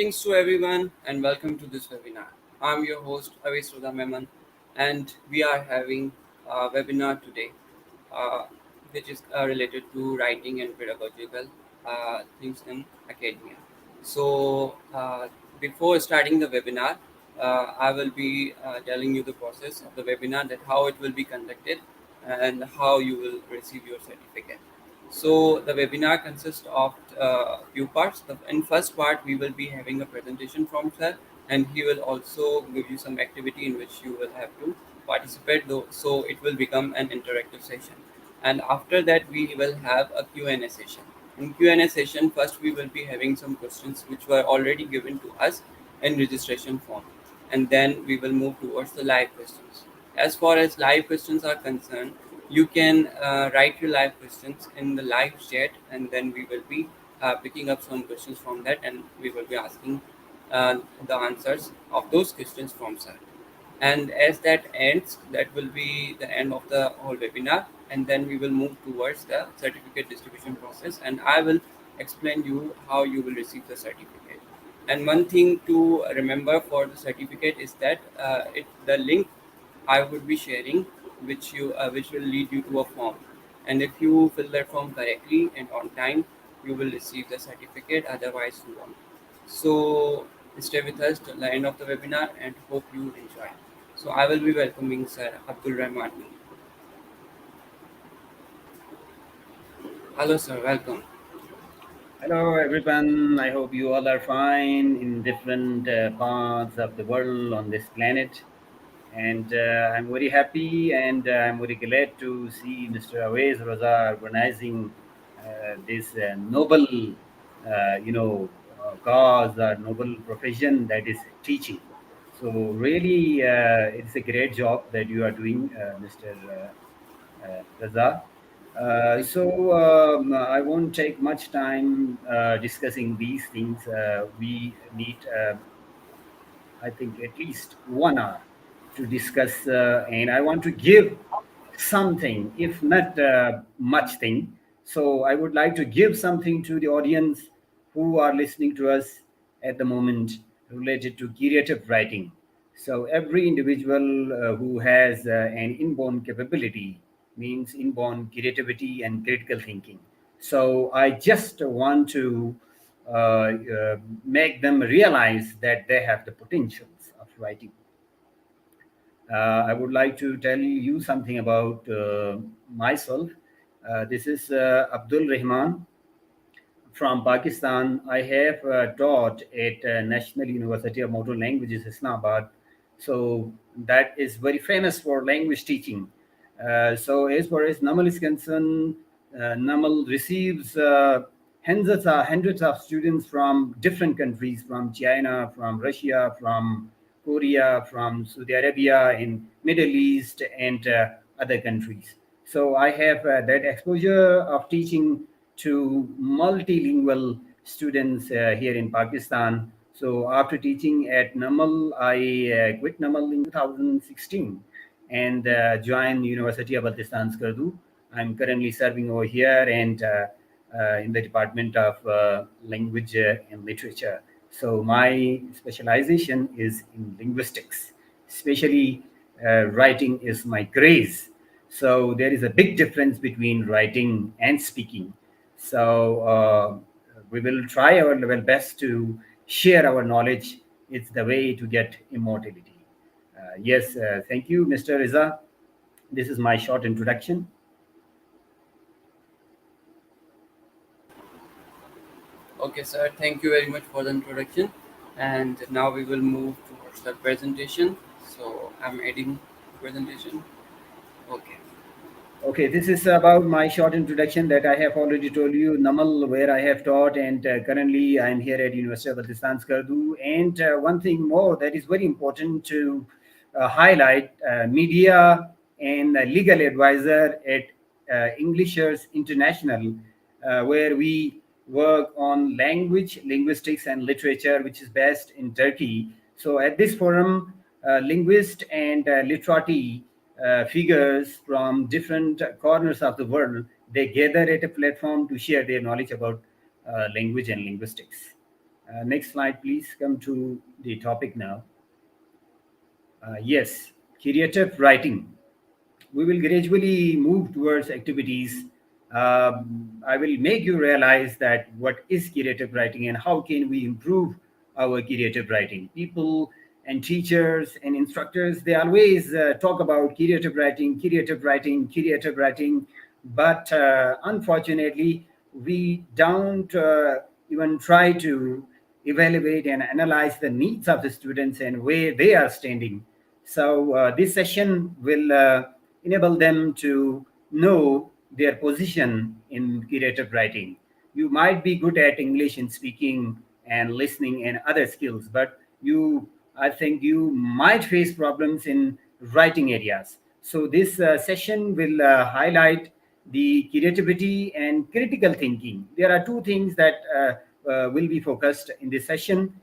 Greetings to everyone and welcome to this webinar. I'm your host Abdul Rehman and we are having a webinar today uh, which is related to writing and pedagogical things in academia. So before starting the webinar, I will be telling you the process of the webinar, that how it will be conducted and how you will receive your certificate. So the webinar consists of a few parts. In first part, we will be having a presentation from sir, and he will also give you some activity in which you will have to participate. Though, so it will become an interactive session. And after that, we will have a Q&A session. In Q&A session, first we will be having some questions which were already given to us in registration form, and then we will move towards the live questions. As far as live questions are concerned, you can write your live questions in the live chat, and then we will be picking up some questions from that, and we will be asking the answers of those questions from sir. And as that ends, that will be the end of the whole webinar, and then we will move towards the certificate distribution process, and I will explain you how you will receive the certificate. And one thing to remember for the certificate is that the link I would be sharing, which will lead you to a form, and if you fill that form correctly and on time, you will receive the certificate. Otherwise, you won't. So stay with us till the end of the webinar and hope you enjoy. So I will be welcoming Sir Abdul Rehman Mir. Hello, sir. Welcome. Hello, everyone. I hope you all are fine in different parts of the world on this planet. And I'm very happy and I'm very glad to see Mr. Awais Raza organizing this noble, cause or noble profession that is teaching. So really, it's a great job that you are doing, Mr. Raza. Thank you. I won't take much time discussing these things. We need, I think, at least 1 hour to discuss, and I want to give something, if not much thing. So I would like to give something to the audience who are listening to us at the moment related to creative writing. So every individual who has an inborn capability means inborn creativity and critical thinking. So I just want to make them realize that they have the potentials of writing. I would like to tell you something about myself. This is Abdul Rehman from Pakistan. I have taught at National University of Modern Languages, Islamabad. So that is very famous for language teaching. So as far as NUML is concerned, NUML receives hundreds of students from different countries, from China, from Russia, from Korea, from Saudi Arabia, in Middle East, and other countries. So I have that exposure of teaching to multilingual students here in Pakistan. So after teaching at NUML, I quit NUML in 2016 and joined University of Baltistan, Skardu. I'm currently serving over here and in the Department of Language and Literature. So my specialization is in linguistics, especially writing is my craze. So there is a big difference between writing and speaking. So we will try our level best to share our knowledge. It's the way to get immortality. Yes, thank you, Mr. Riza. This is my short introduction. Okay, sir. Thank you very much for the introduction. And now we will move towards the presentation. So I'm adding presentation. Okay. Okay, this is about my short introduction that I have already told you, Namal, where I have taught, and currently I'm here at University of Baltistan, Skardu. And one thing more that is very important to highlight, media and legal advisor at Englishers International, where we work on language, linguistics, and literature, which is based in Turkey. So at this forum, linguists and literati figures from different corners of the world, they gather at a platform to share their knowledge about language and linguistics. Next slide, please. Come to the topic now. Yes, creative writing. We will gradually move towards activities. I will make you realize that what is creative writing and how can we improve our creative writing. People and teachers and instructors, they always talk about creative writing, creative writing, creative writing, but unfortunately, we don't even try to evaluate and analyze the needs of the students and where they are standing. So this session will enable them to know their position in creative writing. You might be good at English and speaking and listening and other skills, but I think you might face problems in writing areas. So this session will highlight the creativity and critical thinking. There are two things that will be focused in this session.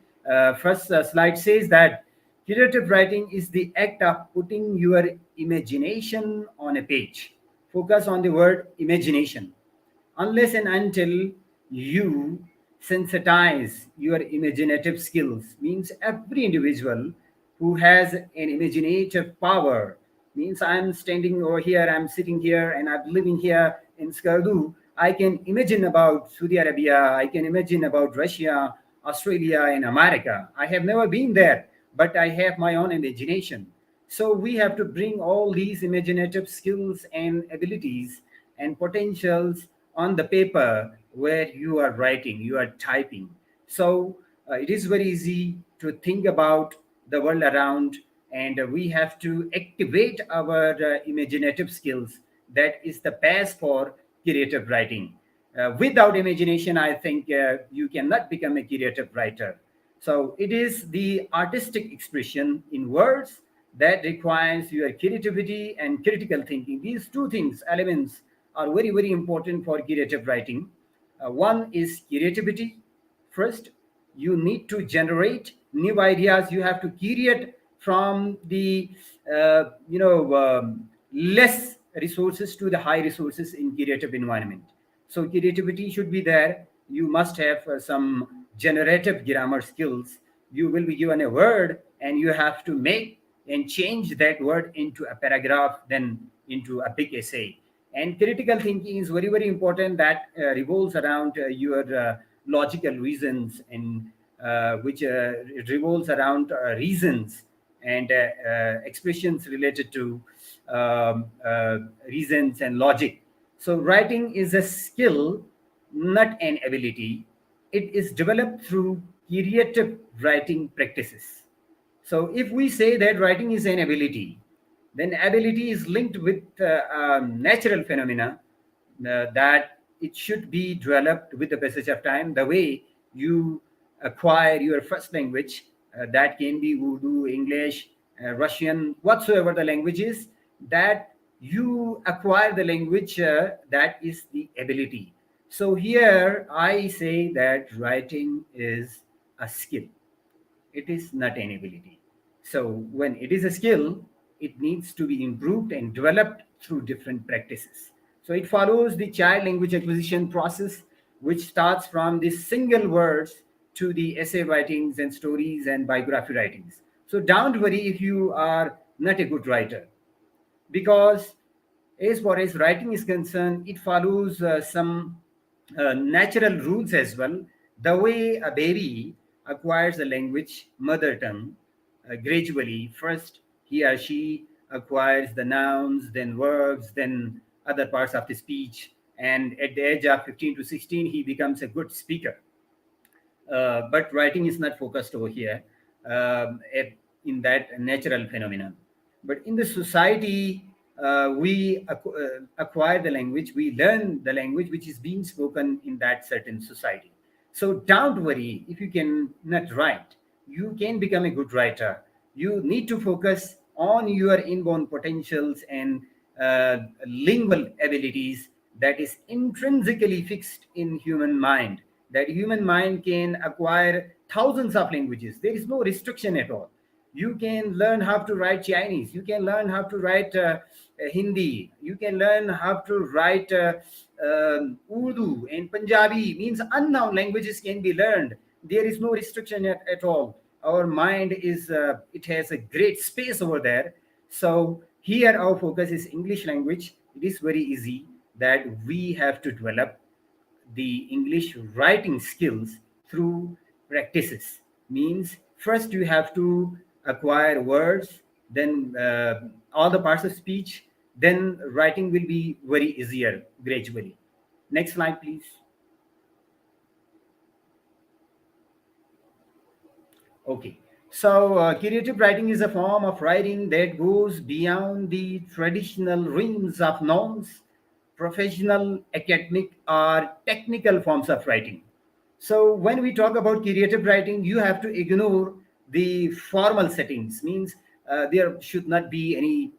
First slide says that creative writing is the act of putting your imagination on a page. Focus on the word imagination. Unless and until you sensitize your imaginative skills, means every individual who has an imaginative power, means I'm standing over here, I'm sitting here, and I'm living here in Skardu. I can imagine about Saudi Arabia, I can imagine about Russia, Australia, and America. I have never been there, but I have my own imagination. So we have to bring all these imaginative skills and abilities and potentials on the paper where you are writing, you are typing. So it is very easy to think about the world around, and we have to activate our imaginative skills. That is the base for creative writing. Without imagination, I think you cannot become a creative writer. So it is the artistic expression in words that requires your creativity and critical thinking. These two things, elements, are very, very important for creative writing. One is creativity. First, you need to generate new ideas. You have to create from the less resources to the high resources in creative environment. So creativity should be there. You must have some generative grammar skills. You will be given a word and you have to make and change that word into a paragraph, then into a big essay. And critical thinking is very, very important. That revolves around your logical reasons, and which revolves around reasons and expressions related to reasons and logic. So writing is a skill, not an ability. It is developed through creative writing practices. So if we say that writing is an ability, then ability is linked with natural phenomena that it should be developed with the passage of time. The way you acquire your first language, that can be Urdu, English, Russian, whatsoever the language is, that you acquire the language, that is the ability. So here I say that writing is a skill, it is not an ability. So when it is a skill, it needs to be improved and developed through different practices. So it follows the child language acquisition process, which starts from the single words to the essay writings and stories and biography writings. So don't worry if you are not a good writer, because as far as writing is concerned, it follows some natural rules as well. The way a baby acquires a language, mother tongue, gradually, first he or she acquires the nouns, then verbs, then other parts of the speech, and at the age of 15 to 16, he becomes a good speaker. But writing is not focused over here in that natural phenomenon. But in the society, we acquire the language, we learn the language which is being spoken in that certain society. So don't worry if you can not write. You can become a good writer. You need to focus on your inborn potentials and lingual abilities that is intrinsically fixed in human mind. That human mind can acquire thousands of languages. There is no restriction at all. You can learn how to write Chinese, you can learn how to write Hindi, you can learn how to write Urdu and Punjabi, means unknown languages can be learned. there is no restriction at all. Our mind is it has a great space over there. So here our focus is English language. It is very easy that we have to develop the English writing skills through practices. Means first you have to acquire words, then all the parts of speech, then writing will be very easier gradually. Next slide, please. Okay. So, creative writing is a form of writing that goes beyond the traditional realms of norms, professional, academic, or technical forms of writing. So, when we talk about creative writing, you have to ignore the formal settings. Means there should not be any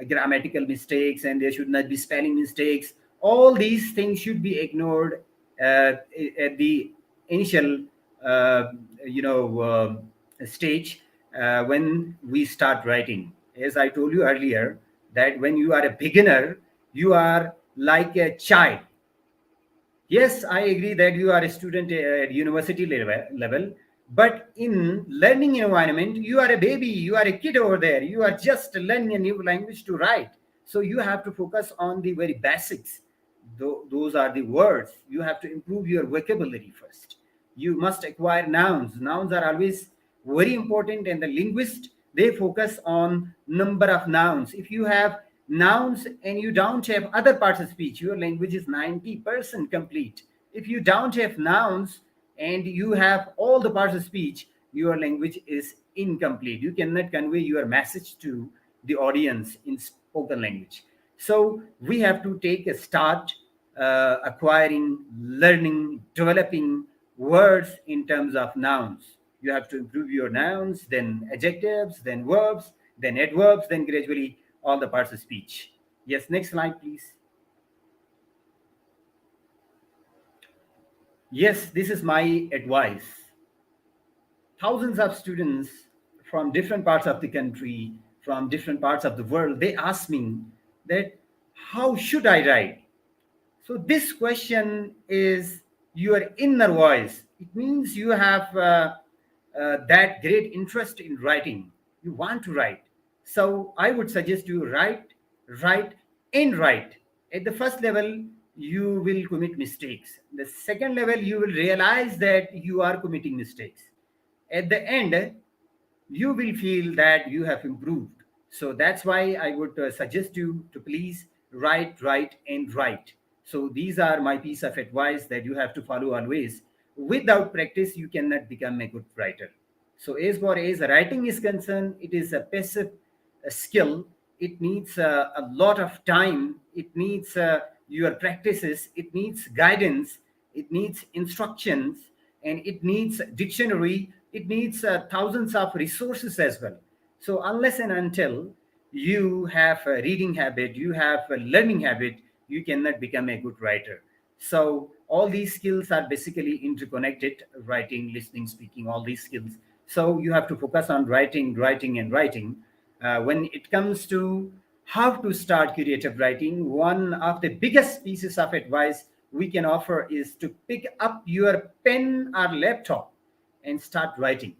grammatical mistakes, and there should not be spelling mistakes. All these things should be ignored at the initial uh, you know stage when we start writing. As I told you earlier, that when you are a beginner, you are like a child. Yes, I agree that you are a student at university level, but in learning environment, you are a baby, you are a kid over there. You are just learning a new language to write. So you have to focus on the very basics. Those are the words. You have to improve your vocabulary first. You must acquire nouns. Nouns are always very important, and the linguist, they focus on number of nouns. If you have nouns and you don't have other parts of speech, your language is 90% complete. If you don't have nouns and you have all the parts of speech, your language is incomplete. You cannot convey your message to the audience in spoken language. So we have to take a start acquiring, learning, developing words in terms of nouns. You have to improve your nouns, then adjectives, then verbs, then adverbs, then gradually all the parts of speech. Yes, next slide, please. Yes, this is my advice. Thousands of students from different parts of the country, from different parts of the world, they ask me that how should I write? So this question is your inner voice. It means you have that great interest in writing. You want to write. So I would suggest you write, and write. At the first level, you will commit mistakes. The second level, you will realize that you are committing mistakes. At the end, you will feel that you have improved. So that's why I would suggest you to please write, and write. So these are my piece of advice that you have to follow always. Without practice, you cannot become a good writer. So as far as writing is concerned, it is a passive skill. It needs a lot of time. It needs your practices. It needs guidance. It needs instructions, and it needs dictionary. It needs thousands of resources as well. So unless and until you have a reading habit, you have a learning habit, you cannot become a good writer. So all these skills are basically interconnected: writing, listening, speaking, all these skills. So you have to focus on writing, and writing. When it comes to how to start creative writing, one of the biggest pieces of advice we can offer is to pick up your pen or laptop and start writing.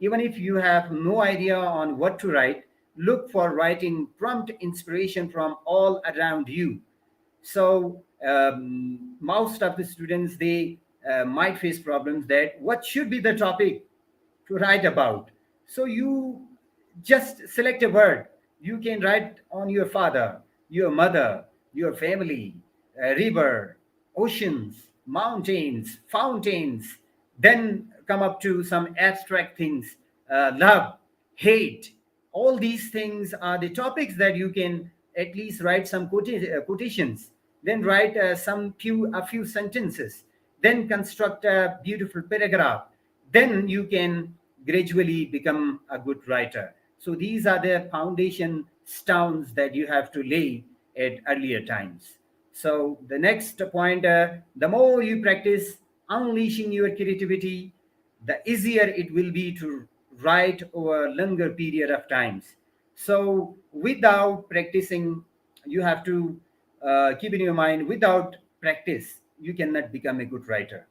Even if you have no idea on what to write, look for writing prompt inspiration from all around you. So most of the students, they might face problems that what should be the topic to write about. So you just select a word. You can write on your father, your mother, your family, a river, oceans, mountains, fountains, then come up to some abstract things: love, hate. All these things are the topics that you can at least write some quotations, then write a few sentences, then construct a beautiful paragraph. Then you can gradually become a good writer. So these are the foundation stones that you have to lay at earlier times. So the next point, the more you practice unleashing your creativity, the easier it will be to write over a longer period of times. So without practicing, you have to keep in your mind, without practice, you cannot become a good writer.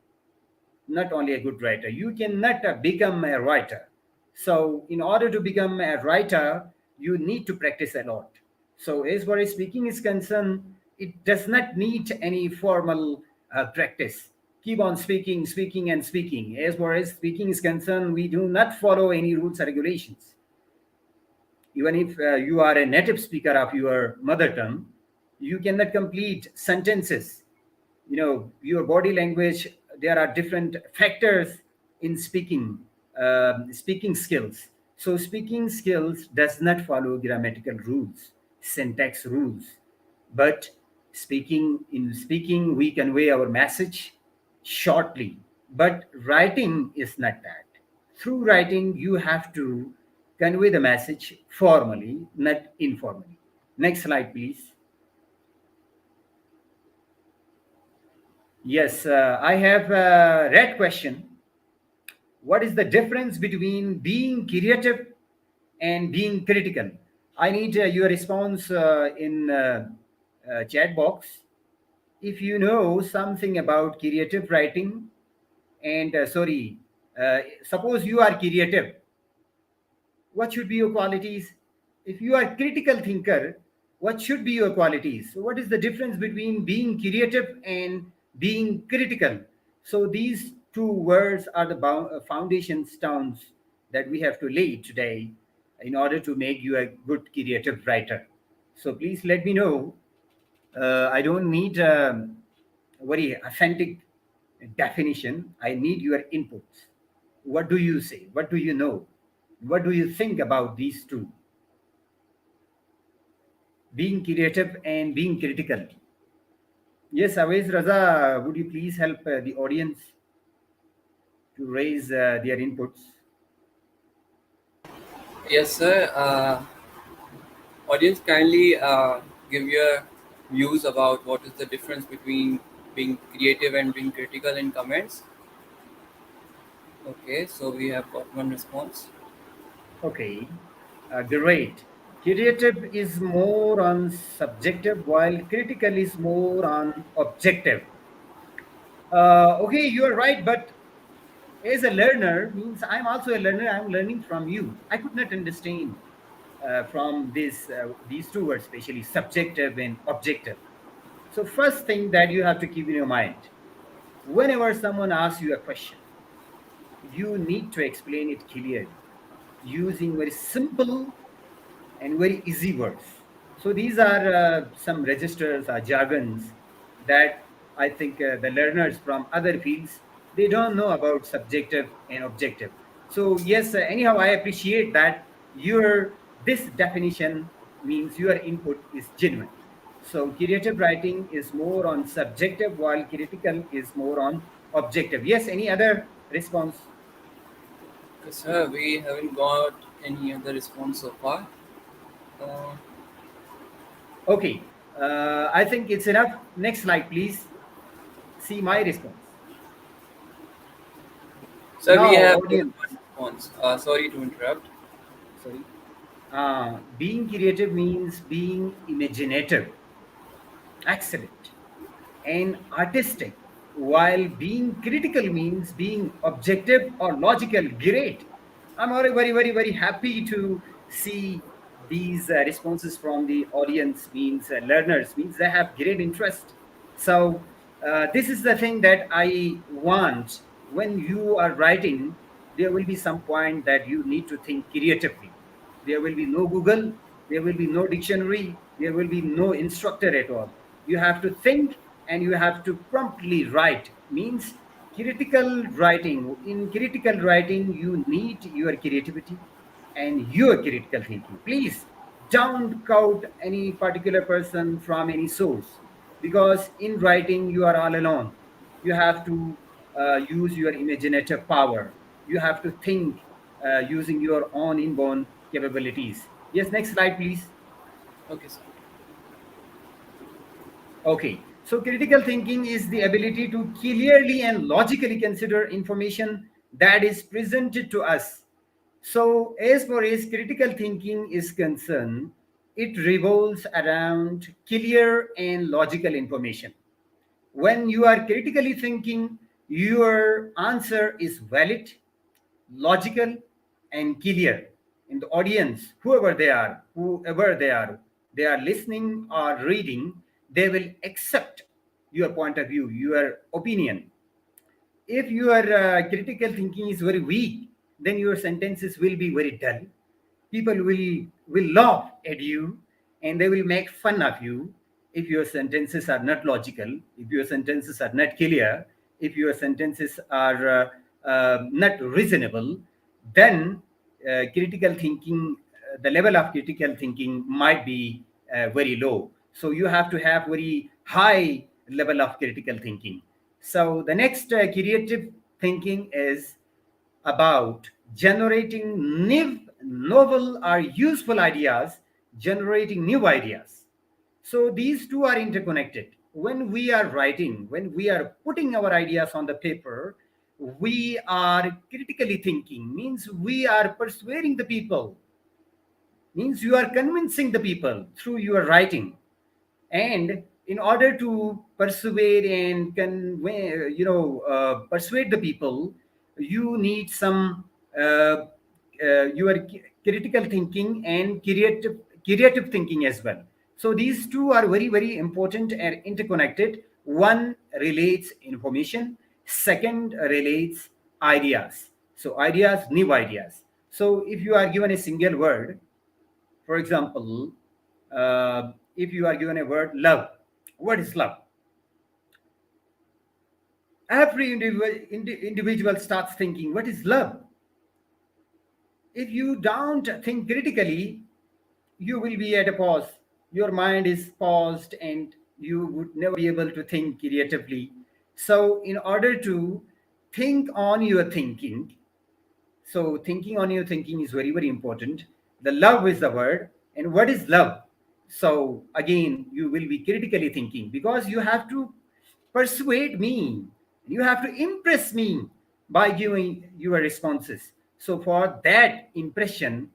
not only a good writer. You cannot become a writer. So, in order to become a writer, you need to practice a lot. So, as far as speaking is concerned, it does not need any formal practice. Keep on speaking, speaking, and speaking. As far as speaking is concerned, we do not follow any rules or regulations. Even if you are a native speaker of your mother tongue, you cannot complete sentences. Your body language, there are different factors in speaking skills. So speaking skills does not follow grammatical rules, syntax rules, but speaking we convey our message shortly. But writing is not that. Through writing you have to convey the message formally, not informally. Next slide, please. Yes, I have a red question. What is the difference between being creative and being critical? I need your response in chat box. If you know something about creative writing, and suppose you are creative, what should be your qualities? If you are critical thinker, what should be your qualities? So what is the difference between being creative and being critical? So these two words are the foundation stones that we have to lay today in order to make you a good creative writer. So please let me know. I don't need very authentic definition. I need your inputs. What do you say? What do you know? What do you think about these two? Being creative and being critical. Yes, Awais Raza, would you please help the audience to raise their inputs? Yes, sir. Audience, kindly give your views about what is the difference between being creative and being critical in comments. Okay, so we have got one response. Okay, great. Creative is more on subjective, while critical is more on objective. Okay, you are right, but as a learner means I'm also a learner. I'm learning from you. I could not understand from these two words, especially subjective and objective. So first thing that you have to keep in your mind, whenever someone asks you a question, you need to explain it clearly using very simple and very easy words. So these are some registers or jargons that I think the learners from other fields, they don't know about subjective and objective. So yes, anyhow, I appreciate that your this definition means your input is genuine. So creative writing is more on subjective, while critical is more on objective. Yes, any other response? Okay, sir, we haven't got any other response so far. Uh, Okay, I think it's enough. Next slide, please. See my response. Sir, we Now, have got audience, one response. Sorry to interrupt. sorry. Being creative means being imaginative, excellent, and artistic, while being critical means being objective or logical. Great. I'm very, very, very, very happy to see these responses from the audience, means learners, means they have great interest. So, this is the thing that I want. When you are writing, there will be some point that you need to think creatively. There will be no Google, there will be no dictionary, there will be no instructor at all. You have to think and you have to promptly write. Means critical writing. In critical writing, you need your creativity and your critical thinking. Please don't quote any particular person from any source, because in writing you are all alone. You have to use your imaginative power. You have to think using your own inborn capabilities. Yes, next slide, please. Okay, sir. Okay, so critical thinking is the ability to clearly and logically consider information that is presented to us. So, as far as critical thinking is concerned, it revolves around clear and logical information. When you are critically thinking, your answer is valid, logical, and clear. In the audience, whoever they are listening or reading, they will accept your point of view, your opinion. If your critical thinking is very weak, then your sentences will be very dull. People will laugh at you, and they will make fun of you if your sentences are not logical, if your sentences are not clear, if your sentences are not reasonable. Then critical thinking, the level of critical thinking might be very low. So you have to have very high level of critical thinking. So the next creative thinking is about generating new, novel or useful ideas, generating new ideas. So these two are interconnected. When we are writing, when we are putting our ideas on the paper, we are critically thinking, means we are persuading the people, means you are convincing the people through your writing. And in order to persuade and convey, persuade the people, you need some your critical thinking and creative thinking as well. So these two are very very important and interconnected. One relates information, second relates ideas. So ideas, new ideas. So if you are given a single word, for example, if you are given a word love, what is love? Every individual starts thinking, what is love? If you don't think critically, you will be at a pause. Your mind is paused and you would never be able to think creatively. So, in order to think on your thinking, so thinking on your thinking is very, very important. The love is the word. And what is love? So again, you will be critically thinking because you have to persuade me. You have to impress me by giving your responses. So for that impression,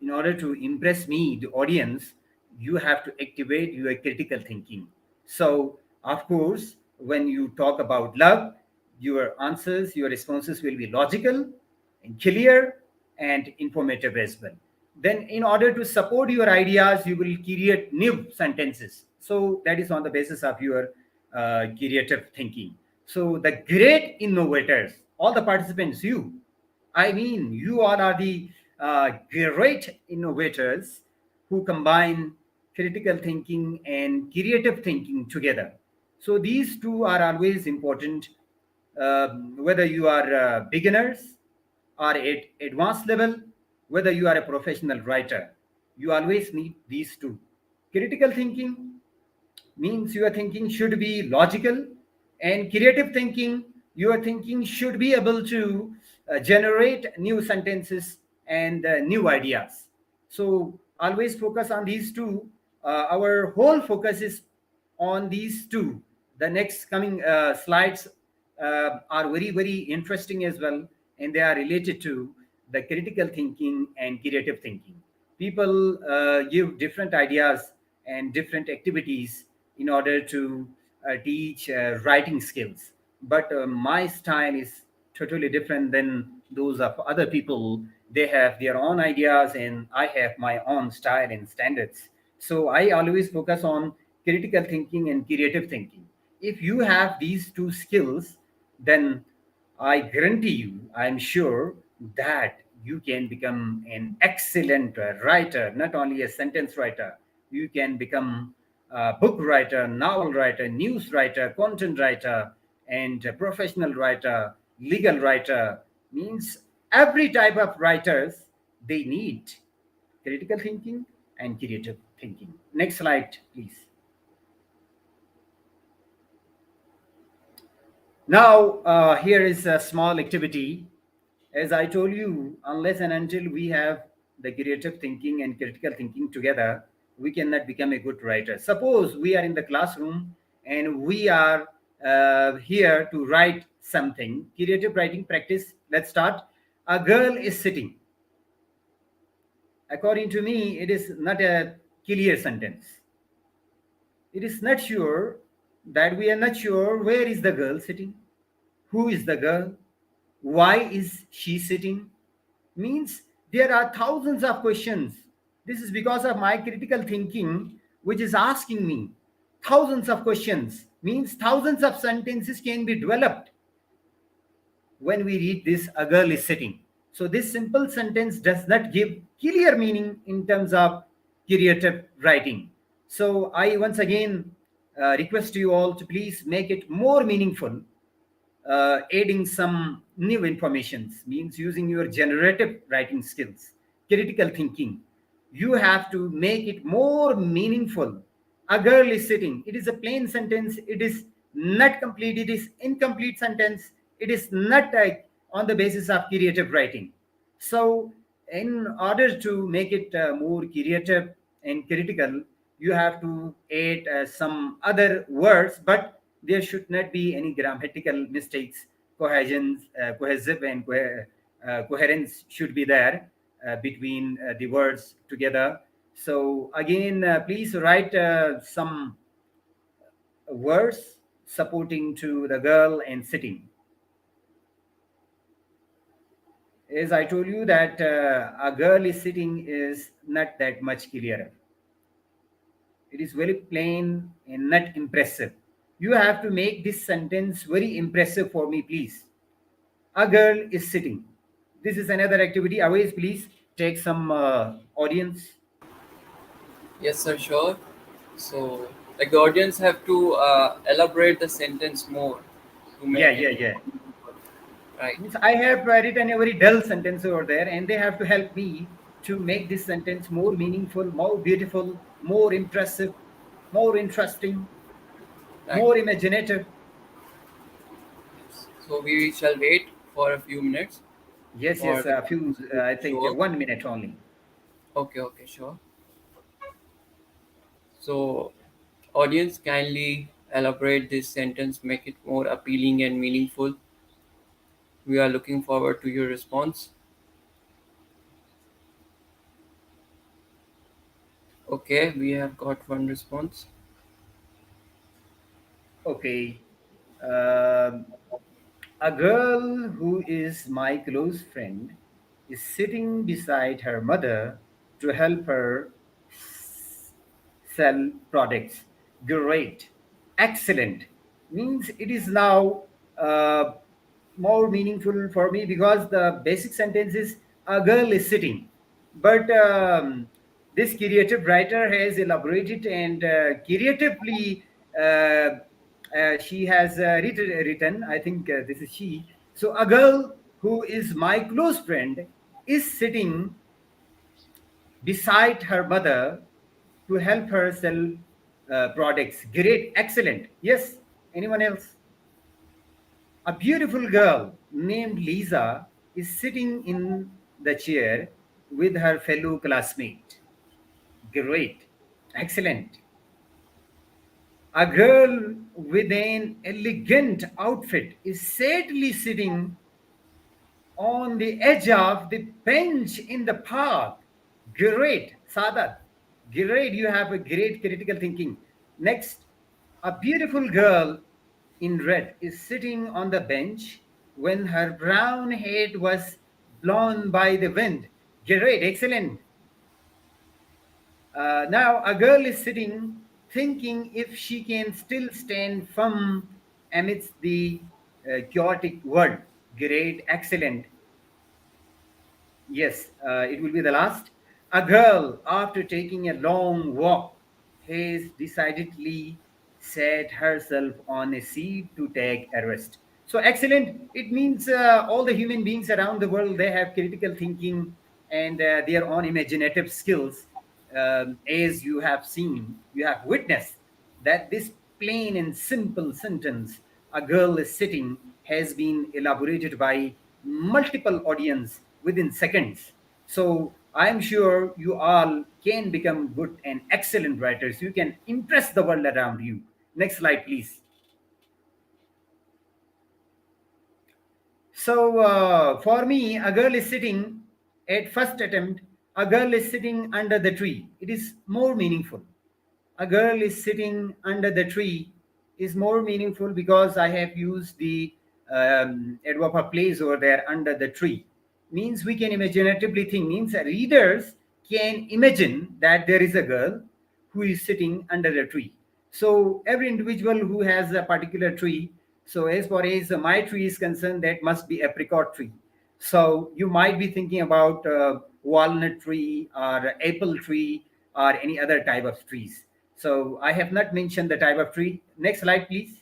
in order to impress me, the audience, you have to activate your critical thinking. So, of course, when you talk about love, your answers, your responses will be logical and clear and informative as well. Then, in order to support your ideas, you will create new sentences. So, that is on the basis of your creative thinking. So, the great innovators, all the participants, I mean, you all are the great innovators who combine critical thinking and creative thinking together. So these two are always important, whether you are beginners or at advanced level, whether you are a professional writer. You always need these two. Critical thinking means your thinking should be logical, and creative thinking, your thinking should be able to generate new sentences and new ideas. So always focus on these two. Our whole focus is on these two. The next coming slides are very very interesting as well, and they are related to the critical thinking and creative thinking. People give different ideas and different activities in order to teach writing skills. But my style is totally different than those of other people. They have their own ideas, and I have my own style and standards. So I always focus on critical thinking and creative thinking. If you have these two skills, then I guarantee you, I'm sure that you can become an excellent writer, not only a sentence writer. You can become a book writer, novel writer, news writer, content writer, and a professional writer, legal writer. Means every type of writers, they need critical thinking and creative thinking. Next slide, please. Now, here is a small activity. As I told you, unless and until we have the creative thinking and critical thinking together, we cannot become a good writer. Suppose we are in the classroom and we are here to write something. Creative writing practice, let's start. A girl is sitting. According to me, it is not a clear sentence. It is not sure that we are not sure where is the girl sitting. Who is the girl? Why is she sitting? Means there are thousands of questions. This is because of my critical thinking, which is asking me thousands of questions. Means thousands of sentences can be developed when we read this, a girl is sitting. So this simple sentence does not give clear meaning in terms of creative writing. So I once again request you all to please make it more meaningful, adding some new informations, means using your generative writing skills, critical thinking. You have to make it more meaningful. A girl is sitting. It is a plain sentence. It is not complete. It is incomplete sentence. It is not on the basis of creative writing. So, in order to make it more creative and critical, you have to add some other words, but there should not be any grammatical mistakes. Cohesive and coherence should be there between the words together. So again, please write some words supporting to the girl and sitting. As I told you that a girl is sitting is not that much clearer. It is very plain and not impressive. You have to make this sentence very impressive for me, please. A girl is sitting. This is another activity. Always, please take some audience. Yes, sir, sure. So, like the audience have to elaborate the sentence more to Yeah, make it yeah, yeah. right. Means I have written a very dull sentence over there, and they have to help me to make this sentence more meaningful, more beautiful, more impressive, more interesting, Right. more imaginative. So we shall wait for a few minutes Yes, for yes. the A few. to I think show up. 1 minute only. Okay, okay, sure. So, audience, kindly elaborate this sentence, make it more appealing and meaningful. We are looking forward to your response. Okay, we have got one response. Okay. Um A girl who is my close friend is sitting beside her mother to help her sell products. Great. Excellent. Means it is now uh, more meaningful for me because the basic sentence is a girl is sitting. But this creative writer has elaborated and creatively she has written, I think this is she. So a girl who is my close friend is sitting beside her mother to help her sell products. Great, excellent. Yes, anyone else? A beautiful girl named Lisa is sitting in the chair with her fellow classmate. Great, excellent. A girl with an elegant outfit is sadly sitting on the edge of the bench in the park. Great, Sadat. Great, you have a great critical thinking. Next, a beautiful girl in red is sitting on the bench when her brown head was blown by the wind. Great, excellent. Now, a girl is sitting thinking if she can still stand firm amidst the chaotic world. Great, excellent. Yes, it will be the last. A girl, after taking a long walk, has decidedly set herself on a seat to take a rest. So excellent. It means all the human beings around the world, they have critical thinking and their own imaginative skills. As you have seen, you have witnessed that this plain and simple sentence, a girl is sitting, has been elaborated by multiple audience within seconds. So I am sure you all can become good and excellent writers. You can impress the world around you. Next slide, please. So for me, a girl is sitting at first attempt. A girl is sitting under the tree. It is more meaningful. A girl is sitting under the tree is more meaningful because I have used the adverb of place over there under the tree. Means we can imaginatively think, means readers can imagine that there is a girl who is sitting under a tree. So every individual who has a particular tree, so as far as my tree is concerned, that must be apricot tree. So you might be thinking about walnut tree or apple tree or any other type of trees. So I have not mentioned the type of tree. Next slide, please.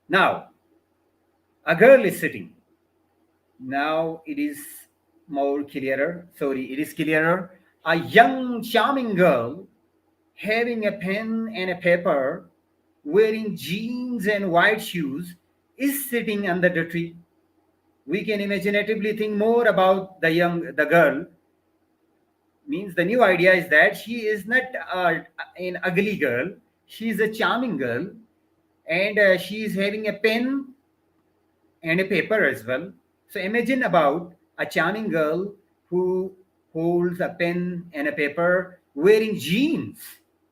Now, a girl is sitting. Now it is more clearer. Sorry, it is clearer. A young, charming girl having a pen and a paper, wearing jeans and white shoes, is sitting under the tree. We can imaginatively think more about the girl. Means the new idea is that she is not an ugly girl. She is a charming girl, and she is having a pen and a paper as well. So imagine about a charming girl who holds a pen and a paper wearing jeans,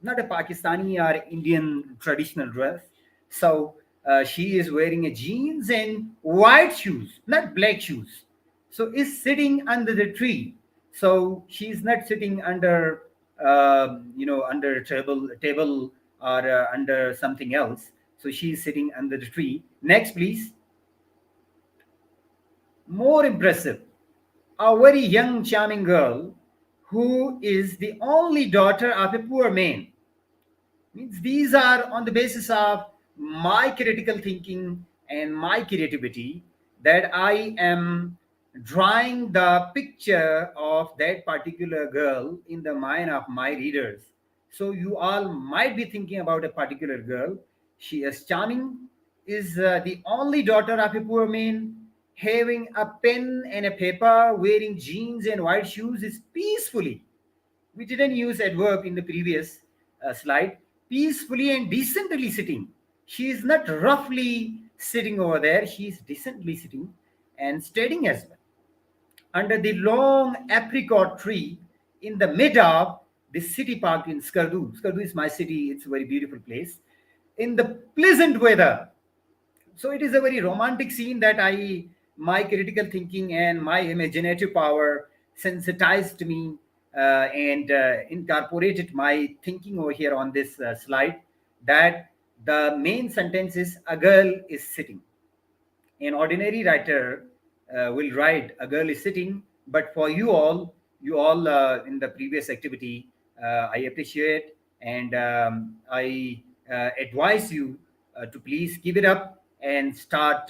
not a Pakistani or Indian traditional dress. So she is wearing a jeans and white shoes, not black shoes. So is sitting under the tree. So she is not sitting under, under a table or under something else. So she is sitting under the tree. Next, please. More impressive, a very young, charming girl who is the only daughter of a poor man. Means these are on the basis of my critical thinking and my creativity that I am drawing the picture of that particular girl in the mind of my readers. So you all might be thinking about a particular girl. She is charming, is the only daughter of a poor man, having a pen and a paper, wearing jeans and white shoes, is peacefully, we didn't use adverb in the previous slide, peacefully and decently sitting. She is not roughly sitting over there, she is decently sitting and studying as well under the long apricot tree in the mid of the city park in Skardu. Skardu is my city, it's a very beautiful place. In the pleasant weather, so it is a very romantic scene that my critical thinking and my imaginative power sensitized me and incorporated my thinking over here on this slide, that the main sentence is a girl is sitting. An ordinary writer will write a girl is sitting, but for you all in the previous activity, I appreciate and I advise you to please keep it up and start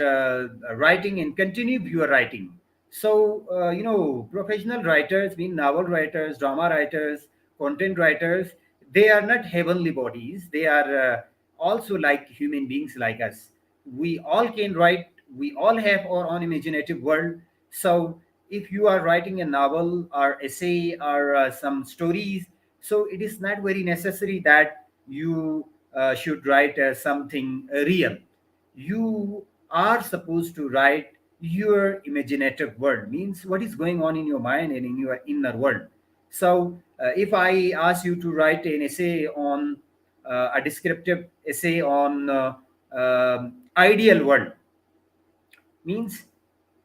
writing and continue your writing. So professional writers, mean novel writers, drama writers, content writers, they are not heavenly bodies, they are also like human beings like us. We all can write, we all have our own imaginative world. So if you are writing a novel or essay or some stories, so it is not very necessary that you should write something real. You are supposed to write your imaginative world, means what is going on in your mind and in your inner world. So if I ask you to write an essay on a descriptive essay on ideal world, means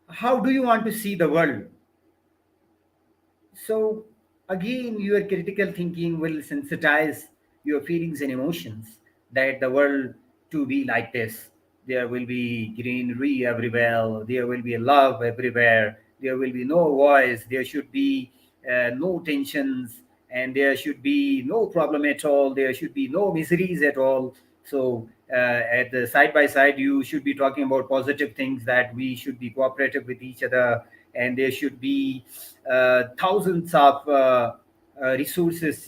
how do you want to see the world? So again, your critical thinking will sensitize your feelings and emotions that the world to be like this. There will be greenery everywhere. There will be love everywhere. There will be no voice. There should be no tensions, and there should be no problem at all. There should be no miseries at all. So at the side by side, you should be talking about positive things, that we should be cooperative with each other, and there should be thousands of resources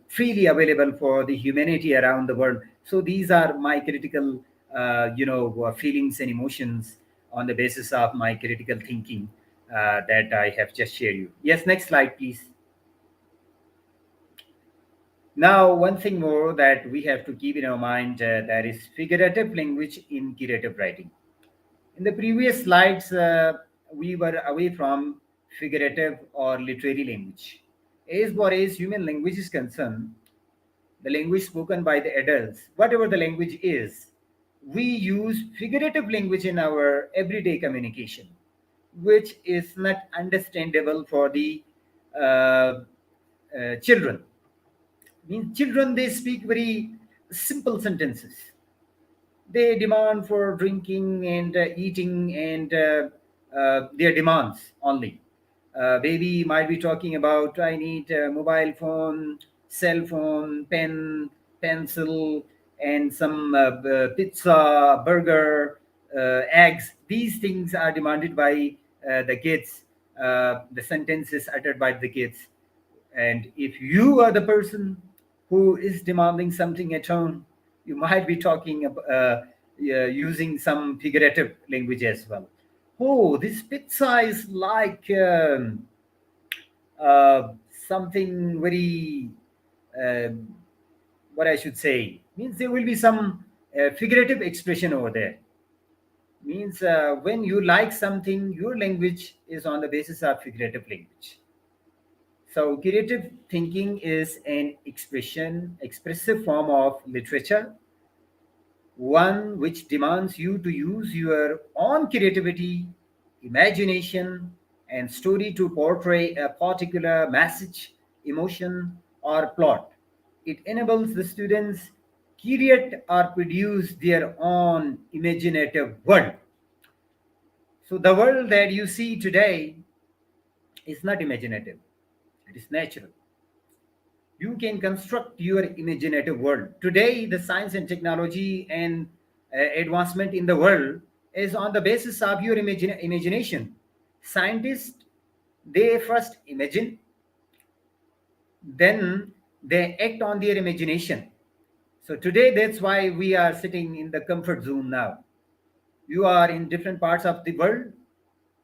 freely available for the humanity around the world. So these are my critical, feelings and emotions on the basis of my critical thinking that I have just shared you. Yes, next slide, please. Now, one thing more that we have to keep in our mind, that is figurative language in creative writing. In the previous slides, we were away from figurative or literary language. As far as human language is concerned, the language spoken by the adults, whatever the language is, we use figurative language in our everyday communication, which is not understandable for the children. Means children, they speak very simple sentences. They demand for drinking and eating and their demands only. Baby might be talking about, I need a mobile phone, cell phone, pen, pencil, and some pizza, burger, eggs. These things are demanded by the kids. The sentences uttered by the kids. And if you are the person who is demanding something at home, you might be talking about using some figurative language as well. Oh, this pizza is like something very, uh, what I should say, means there will be some figurative expression over there. Means when you like something, your language is on the basis of figurative language. So creative thinking is an expressive form of literature, one which demands you to use your own creativity, imagination, and story to portray a particular message, emotion, or plot. It enables the students create or produce their own imaginative world. So the world that you see today is not imaginative; it is natural. You can construct your imaginative world. Today, the science and technology and advancement in the world is on the basis of your imagination. Scientists, they first imagine, then they act on their imagination. So today, that's why we are sitting in the comfort zone now. You are in different parts of the world,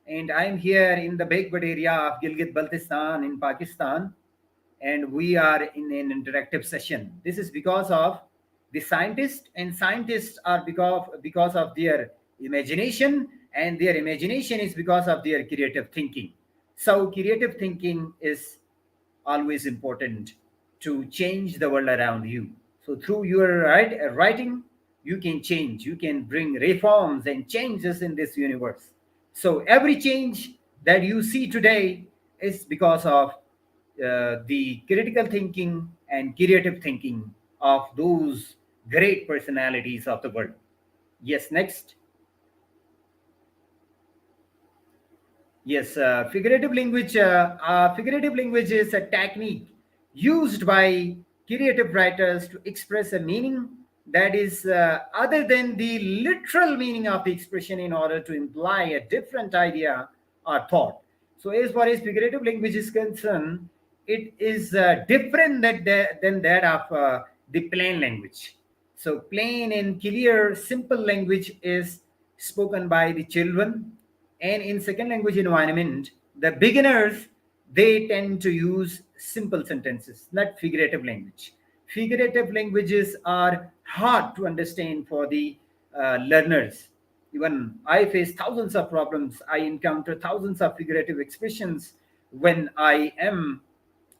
and I'm here in the backward area of Gilgit Baltistan in Pakistan, and we are in an interactive session. This is because of the scientists, and scientists are because of their imagination, and their imagination is because of their creative thinking. So creative thinking is always important to change the world around you. So through your writing, you can change, you can bring reforms and changes in this universe. So every change that you see today is because of the critical thinking and creative thinking of those great personalities of the world. Yes, next. Yes, figurative language is a technique used by creative writers to express a meaning that is other than the literal meaning of the expression in order to imply a different idea or thought. So, as far as figurative language is concerned, it is different than that of the plain language. So, plain and clear, simple language is spoken by the children, and in second language environment, the beginners, they tend to use simple sentences, not figurative language. Figurative languages are hard to understand for the learners. Even I face thousands of problems. I encounter thousands of figurative expressions when I am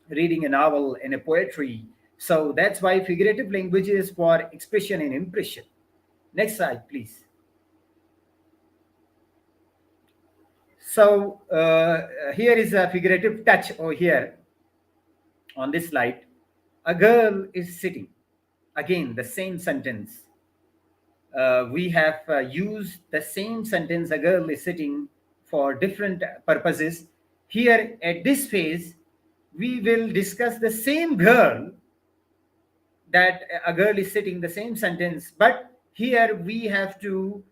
reading a novel and a poetry. So that's why figurative language is for expression and impression. Next slide, please. So here is a figurative touch over here on this slide. A girl is sitting. Again, the same sentence. We have used the same sentence, a girl is sitting, for different purposes. Here at this phase, we will discuss the same girl, that a girl is sitting, the same sentence, but here we have to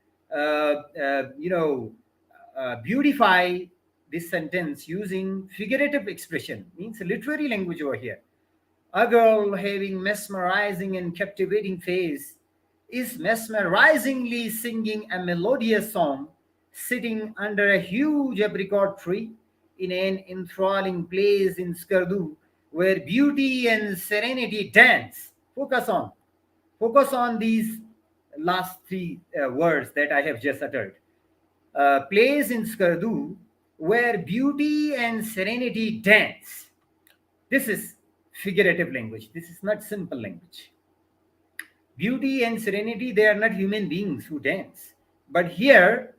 beautify this sentence using figurative expression, means literary language over here. A girl having mesmerizing and captivating face is mesmerizingly singing a melodious song, sitting under a huge apricot tree in an enthralling place in Skardu, where beauty and serenity dance. Focus on these last three words that I have just uttered. Place in Skardu, where beauty and serenity dance. This is figurative language. This is not simple language. Beauty and serenity, they are not human beings who dance. But here,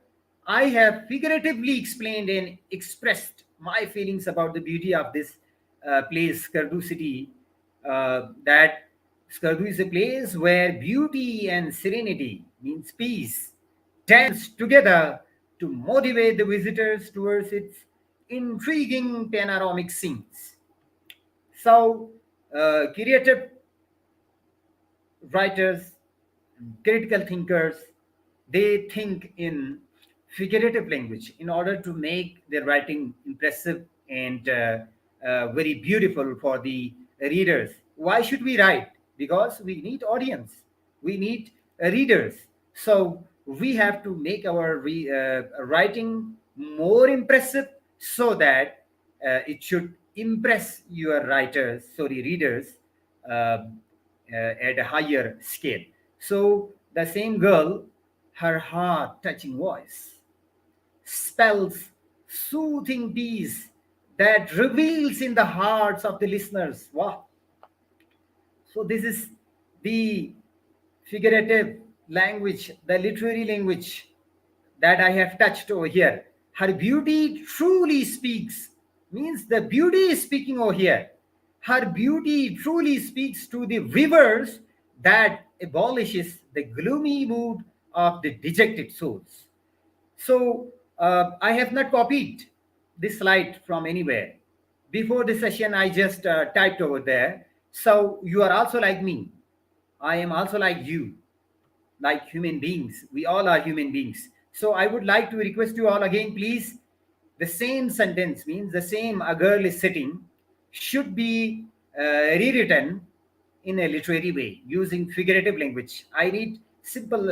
I have figuratively explained and expressed my feelings about the beauty of this place, Skardu city. That Skardu is a place where beauty and serenity, means peace, dance together to motivate the visitors towards its intriguing panoramic scenes. So, creative writers, critical thinkers, they think in figurative language in order to make their writing impressive and very beautiful for the readers. Why should we write? Because we need audience, we need readers. So we have to make our writing more impressive, so that it should impress your writers, sorry, readers, uh, at a higher scale. So the same girl, her heart touching voice spells soothing peace that reveals in the hearts of the listeners. Wow. So this is the figurative language, the literary language that I have touched over here. Her beauty truly speaks, means the beauty is speaking over here. Her beauty truly speaks to the rivers that abolishes the gloomy mood of the dejected souls. So I have not copied this slide from anywhere. Before the session, I just typed over there. So you are also like me. I am also like you, like human beings. We all are human beings. So I would like to request you all again, please. The same sentence, means the same "a girl is sitting" should be rewritten in a literary way using figurative language. I need simple,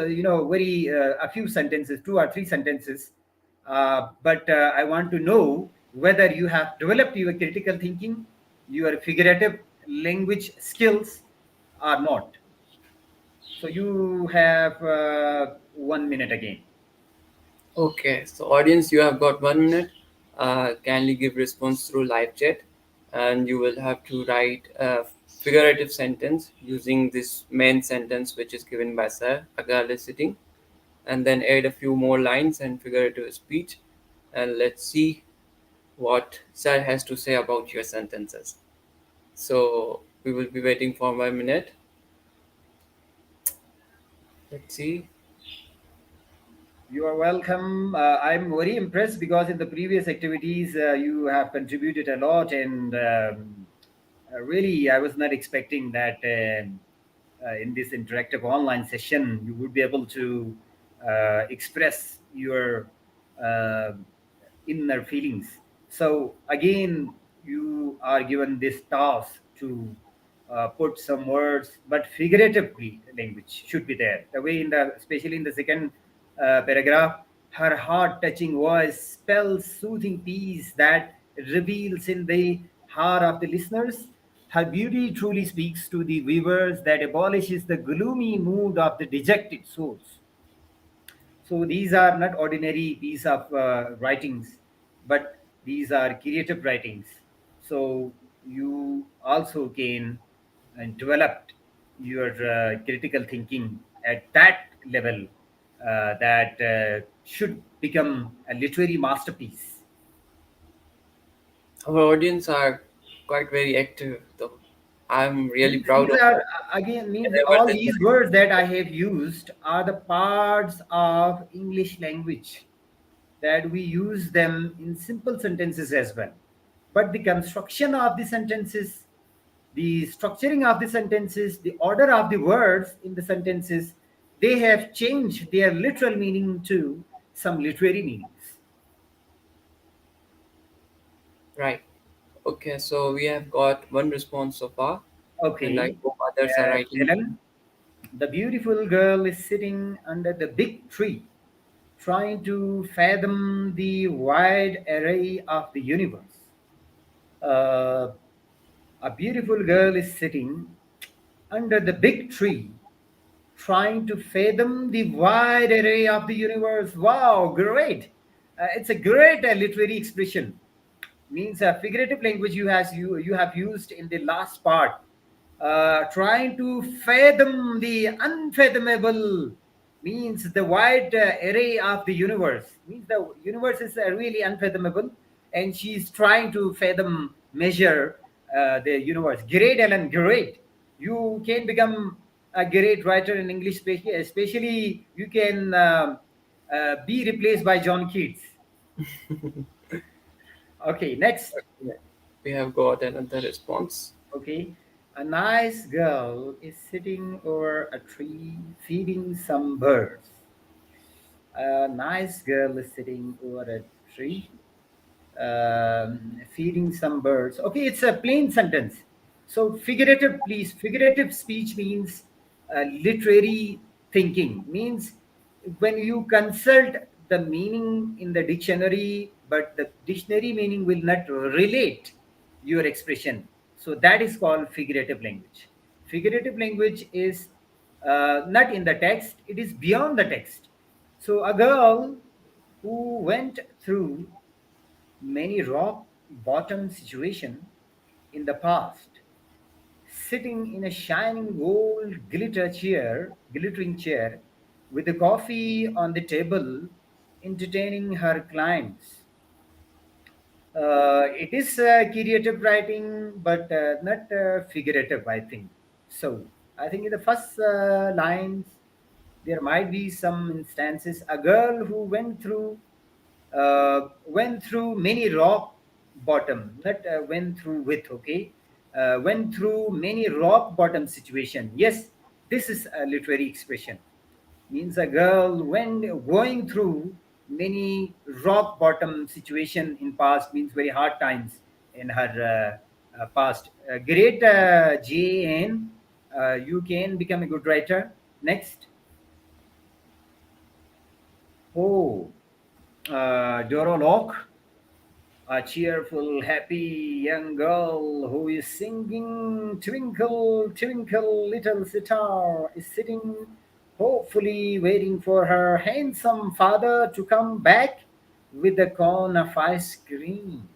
very a few sentences, 2 or 3 sentences. But I want to know whether you have developed your critical thinking, your figurative language skills, or not. So you have 1 minute again. Okay, so audience, you have got 1 minute. Kindly give response through live chat, and you will have to write a figurative sentence using this main sentence which is given by Sir. Agal is sitting, and then add a few more lines and figurative speech, and let's see what Sir has to say about your sentences. So we will be waiting for 1 minute. Let's see. You are welcome. I'm very impressed because in the previous activities you have contributed a lot, and really I was not expecting that in this interactive online session you would be able to express your uh, inner feelings. So again, you are given this task to put some words, but figuratively language should be there. The way in the, especially in the second paragraph, her heart-touching voice spells soothing peace that reveals in the heart of the listeners. Her beauty truly speaks to the weavers that abolishes the gloomy mood of the dejected souls. So these are not ordinary piece of writings, but these are creative writings. So you also can develop your critical thinking at that level, that should become a literary masterpiece. Our audience are quite very active, though. I'm really Means proud these of are them. again, means Whenever all they these words that I have used are the parts of English language, that we use them in simple sentences as well. But the construction of the sentences, the structuring of the sentences, the order of the words in the sentences, they have changed their literal meaning to some literary meanings. right. Okay, so we have got one response so far, and I Okay, hope others are writing. Ellen, the beautiful girl is sitting under the big tree, trying to fathom the wide array of the universe. Uh, a beautiful girl is sitting under the big tree, trying to fathom the wide array of the universe. Wow, great! It's a great literary expression. Means a figurative language you have used in the last part. trying to fathom the unfathomable, means the wide array of the universe, means the universe is really unfathomable, and she's trying to fathom, measure the universe. Great, Ellen, great. You can become a great writer in English, especially you can be replaced by John Keats. Okay, next. Yeah. We have got another response. Okay, a nice girl is sitting over a tree feeding some birds. A nice girl is sitting over a tree feeding some birds. Okay, it's a plain sentence. So, figurative, please. Figurative speech means literary thinking, means when you consult the meaning in the dictionary, but the dictionary meaning will not relate your expression. So, that is called figurative language. Figurative language is not in the text, it is beyond the text. So, a girl who went through many rock bottom situation in the past, sitting in a shining gold glittering chair, with a coffee on the table, entertaining her clients. It is creative writing, but not figurative, I think. So, I think in the first lines, there might be some instances. A girl who went through many rock bottom, not went through with, okay, went through many rock bottom situation. Yes, this is a literary expression. Means a girl when going through many rock bottom situation in past, means very hard times in her past. Great, Jan. You can become a good writer. Next. Oh, Doro Locke, a cheerful, happy young girl who is singing Twinkle, Twinkle, Little Sitar, is sitting hopefully waiting for her handsome father to come back with a cone of ice cream.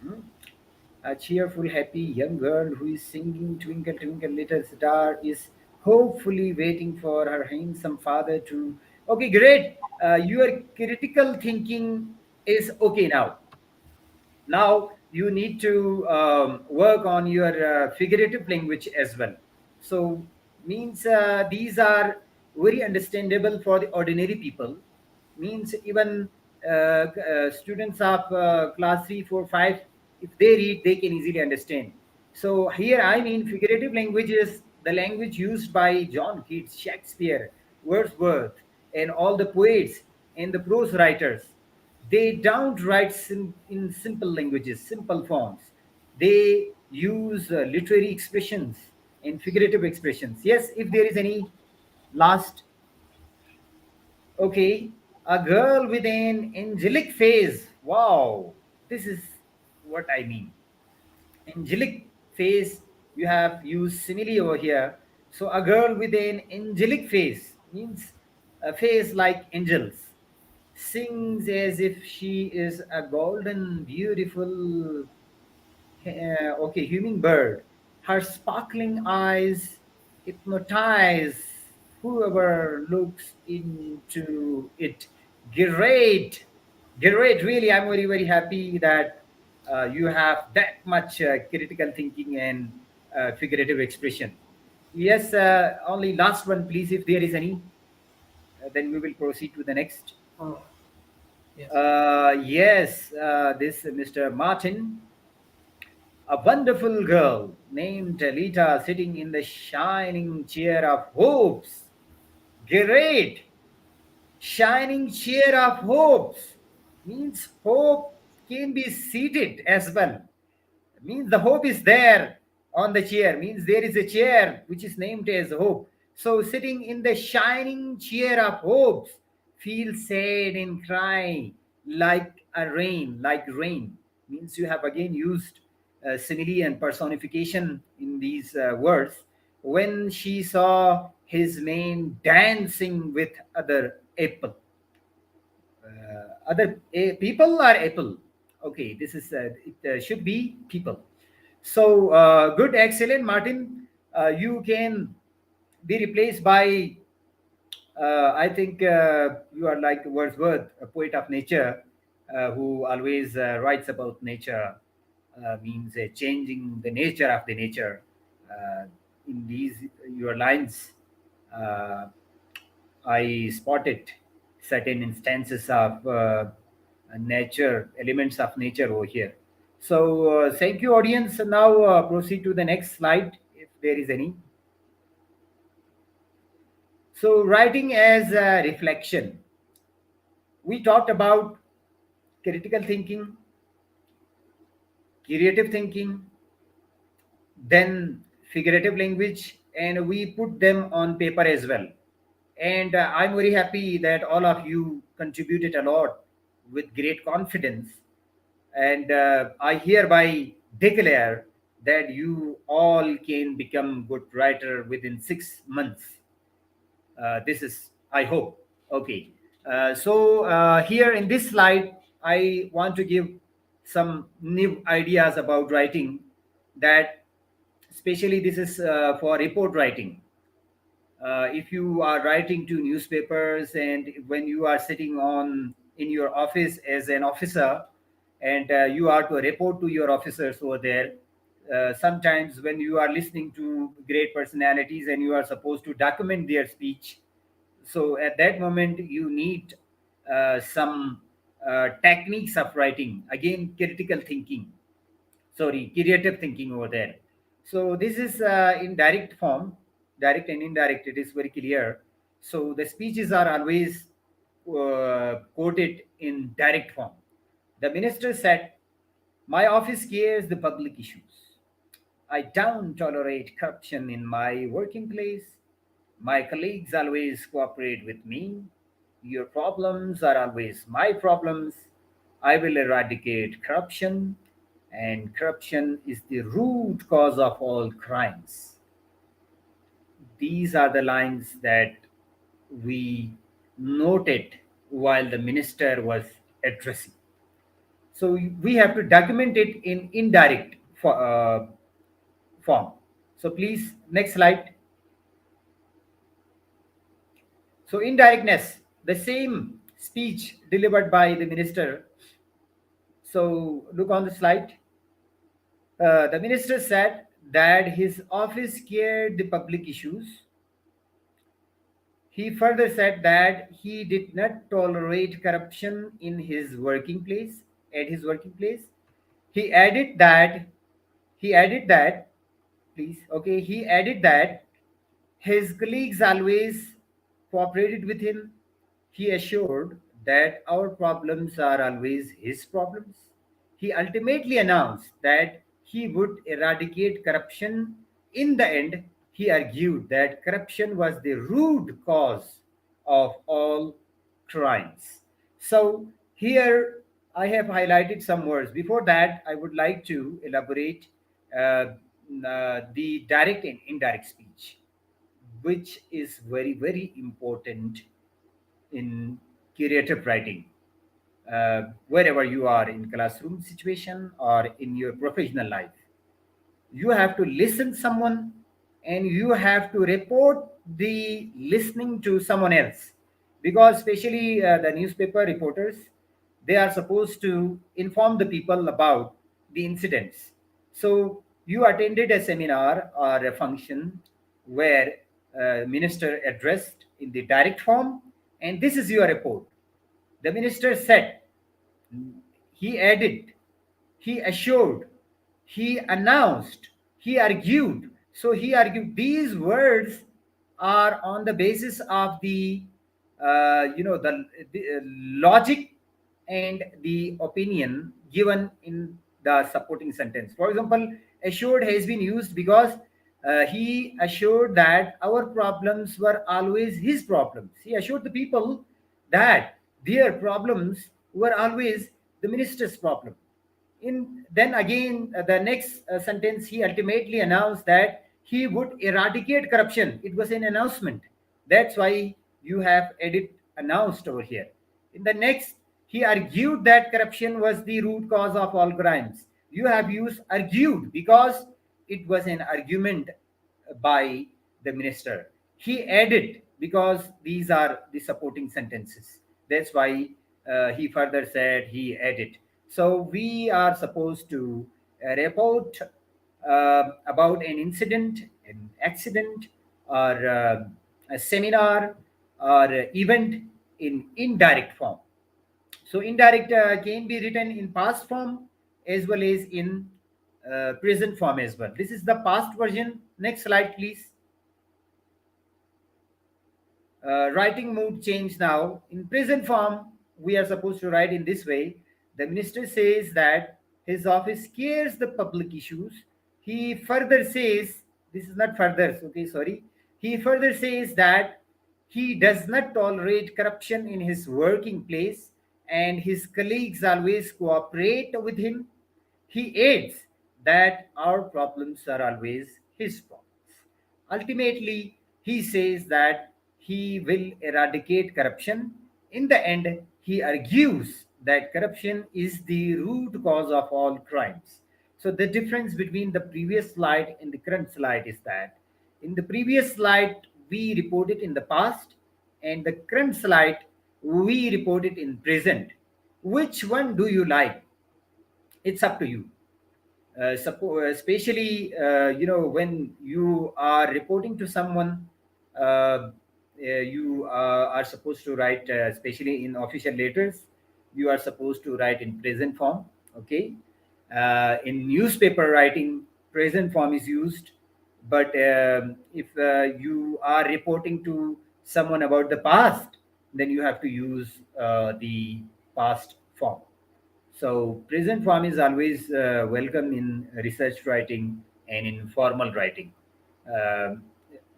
Hmm? A cheerful, happy young girl who is singing Twinkle, Twinkle, Little Star is hopefully waiting for her handsome father to. Okay, great. Your critical thinking is okay now. Now you need to work on your figurative language as well. So, means these are very understandable for the ordinary people, means even students of class 3, 4, 5, if they read they can easily understand. So here I mean figurative language is the language used by John Keats, Shakespeare, Wordsworth, and all the poets and the prose writers. They don't write in simple languages, simple forms. They use literary expressions and figurative expressions. Yes, if there is any last. Okay, a girl with an angelic face. Wow, this is what I mean. Angelic face, you have used simile over here. So, a girl with an angelic face means a face like angels, sings as if she is a golden, beautiful, okay, hummingbird. Her sparkling eyes hypnotize whoever looks into it. Great, great. Really, I'm very, very happy that you have that much critical thinking and figurative expression. Yes, only last one, please, if there is any. Then we will proceed to the next. Oh, yes. Yes, this Mr. Martin, a wonderful girl named Lita sitting in the shining chair of hopes. Great! Shining chair of hopes means hope can be seated as well, means the hope is there on the chair, means there is a chair which is named as hope. So sitting in the shining chair of hopes, feel sad and cry like rain, means you have again used simile and personification in these words. When she saw his mane dancing with other apple, other people are apple. Okay, this is it should be people. So good, excellent, Martin. you can be replaced by, I think you are like Wordsworth, a poet of nature, who always writes about nature, means changing the nature of the nature. Uh, in these your lines, uh, I spotted certain instances of nature, elements of nature over here. So, thank you, audience. Now, proceed to the next slide, if there is any. So, writing as a reflection. We talked about critical thinking, creative thinking, then figurative language, and we put them on paper as well. And I'm very happy that all of you contributed a lot with great confidence. And I hereby declare that you all can become good writer within 6 months. This is, I hope. Okay. Here in this slide, I want to give some new ideas about writing, that especially this is for report writing. If you are writing to newspapers, and when you are sitting on in your office as an officer, and you are to report to your officers over there, sometimes when you are listening to great personalities and you are supposed to document their speech, so at that moment you need some techniques of writing, again critical thinking, sorry, creative thinking over there. So this is in direct form, direct and indirect, it is very clear. So the speeches are always quoted in direct form. The minister said, my office cares the public issues. I don't tolerate corruption in my working place. My colleagues always cooperate with me. Your problems are always my problems. I will eradicate corruption, and corruption is the root cause of all crimes. These are the lines that we noted while the minister was addressing. So we have to document it in indirect form. So please, next slide. So indirectness, the same speech delivered by the minister. So look on the slide. The minister said that his office cared the public issues. He further said that he did not tolerate corruption in his working place, at his working place. He added that, he added that, please, okay, he added that his colleagues always cooperated with him. He assured that our problems are always his problems. He ultimately announced that he would eradicate corruption. In the end, he argued that corruption was the root cause of all crimes. So, here I have highlighted some words. Before that, I would like to elaborate the direct and indirect speech, which is very, very important in creative writing. Wherever you are, in classroom situation or in your professional life, you have to listen someone, and you have to report the listening to someone else, because especially the newspaper reporters, they are supposed to inform the people about the incidents. So you attended a seminar or a function where minister addressed in the direct form, and this is your report. The minister said, he added, he assured, he announced, he argued. So he argued. These words are on the basis of the, the logic and the opinion given in the supporting sentence. For example, assured has been used because he assured that our problems were always his problems. He assured the people that their problems were always the minister's problem. In then again, the next sentence, he ultimately announced that he would eradicate corruption. It was an announcement. That's why you have added announced over here. In the next, he argued that corruption was the root cause of all crimes. You have used argued because it was an argument by the minister. He added, because these are the supporting sentences. That's why he further said he added. So we are supposed to report about an incident, an accident, or a seminar, or event in indirect form. So indirect can be written in past form as well as in present form as well. This is the past version. Next slide, please. Writing mood change now. In present form, we are supposed to write in this way. The minister says that his office cares the public issues. He further says, this is not further, okay, sorry. He further says that he does not tolerate corruption in his working place and his colleagues always cooperate with him. He adds that our problems are always his problems. Ultimately, he says that he will eradicate corruption. In the end, he argues that corruption is the root cause of all crimes. So, the difference between the previous slide and the current slide is that in the previous slide, we reported in the past, and the current slide, we reported in present. Which one do you like? It's up to you. Especially when you are reporting to someone, you are supposed to write, especially in official letters, you are supposed to write in present form. Okay. In newspaper writing, present form is used. But if you are reporting to someone about the past, then you have to use the past form. So present form is always welcome in research writing and in formal writing. Um,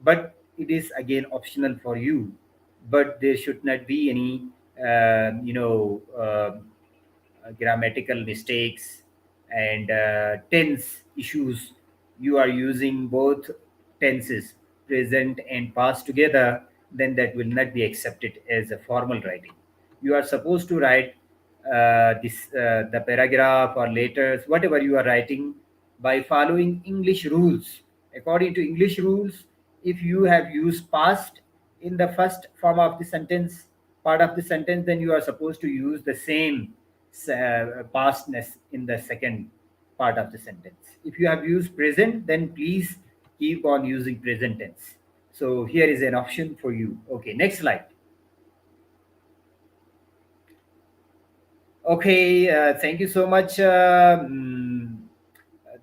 but it is again optional for you. But there should not be any, grammatical mistakes and tense issues. You are using both tenses, present and past together, then that will not be accepted as a formal writing. You are supposed to write the paragraph or letters, whatever you are writing, by following English rules. According to English rules, if you have used past in the first form of the sentence, part of the sentence, then you are supposed to use the same pastness in the second part of the sentence. If you have used present, then please keep on using present tense. So here is an option for you. Okay, next slide. Okay, thank you so much.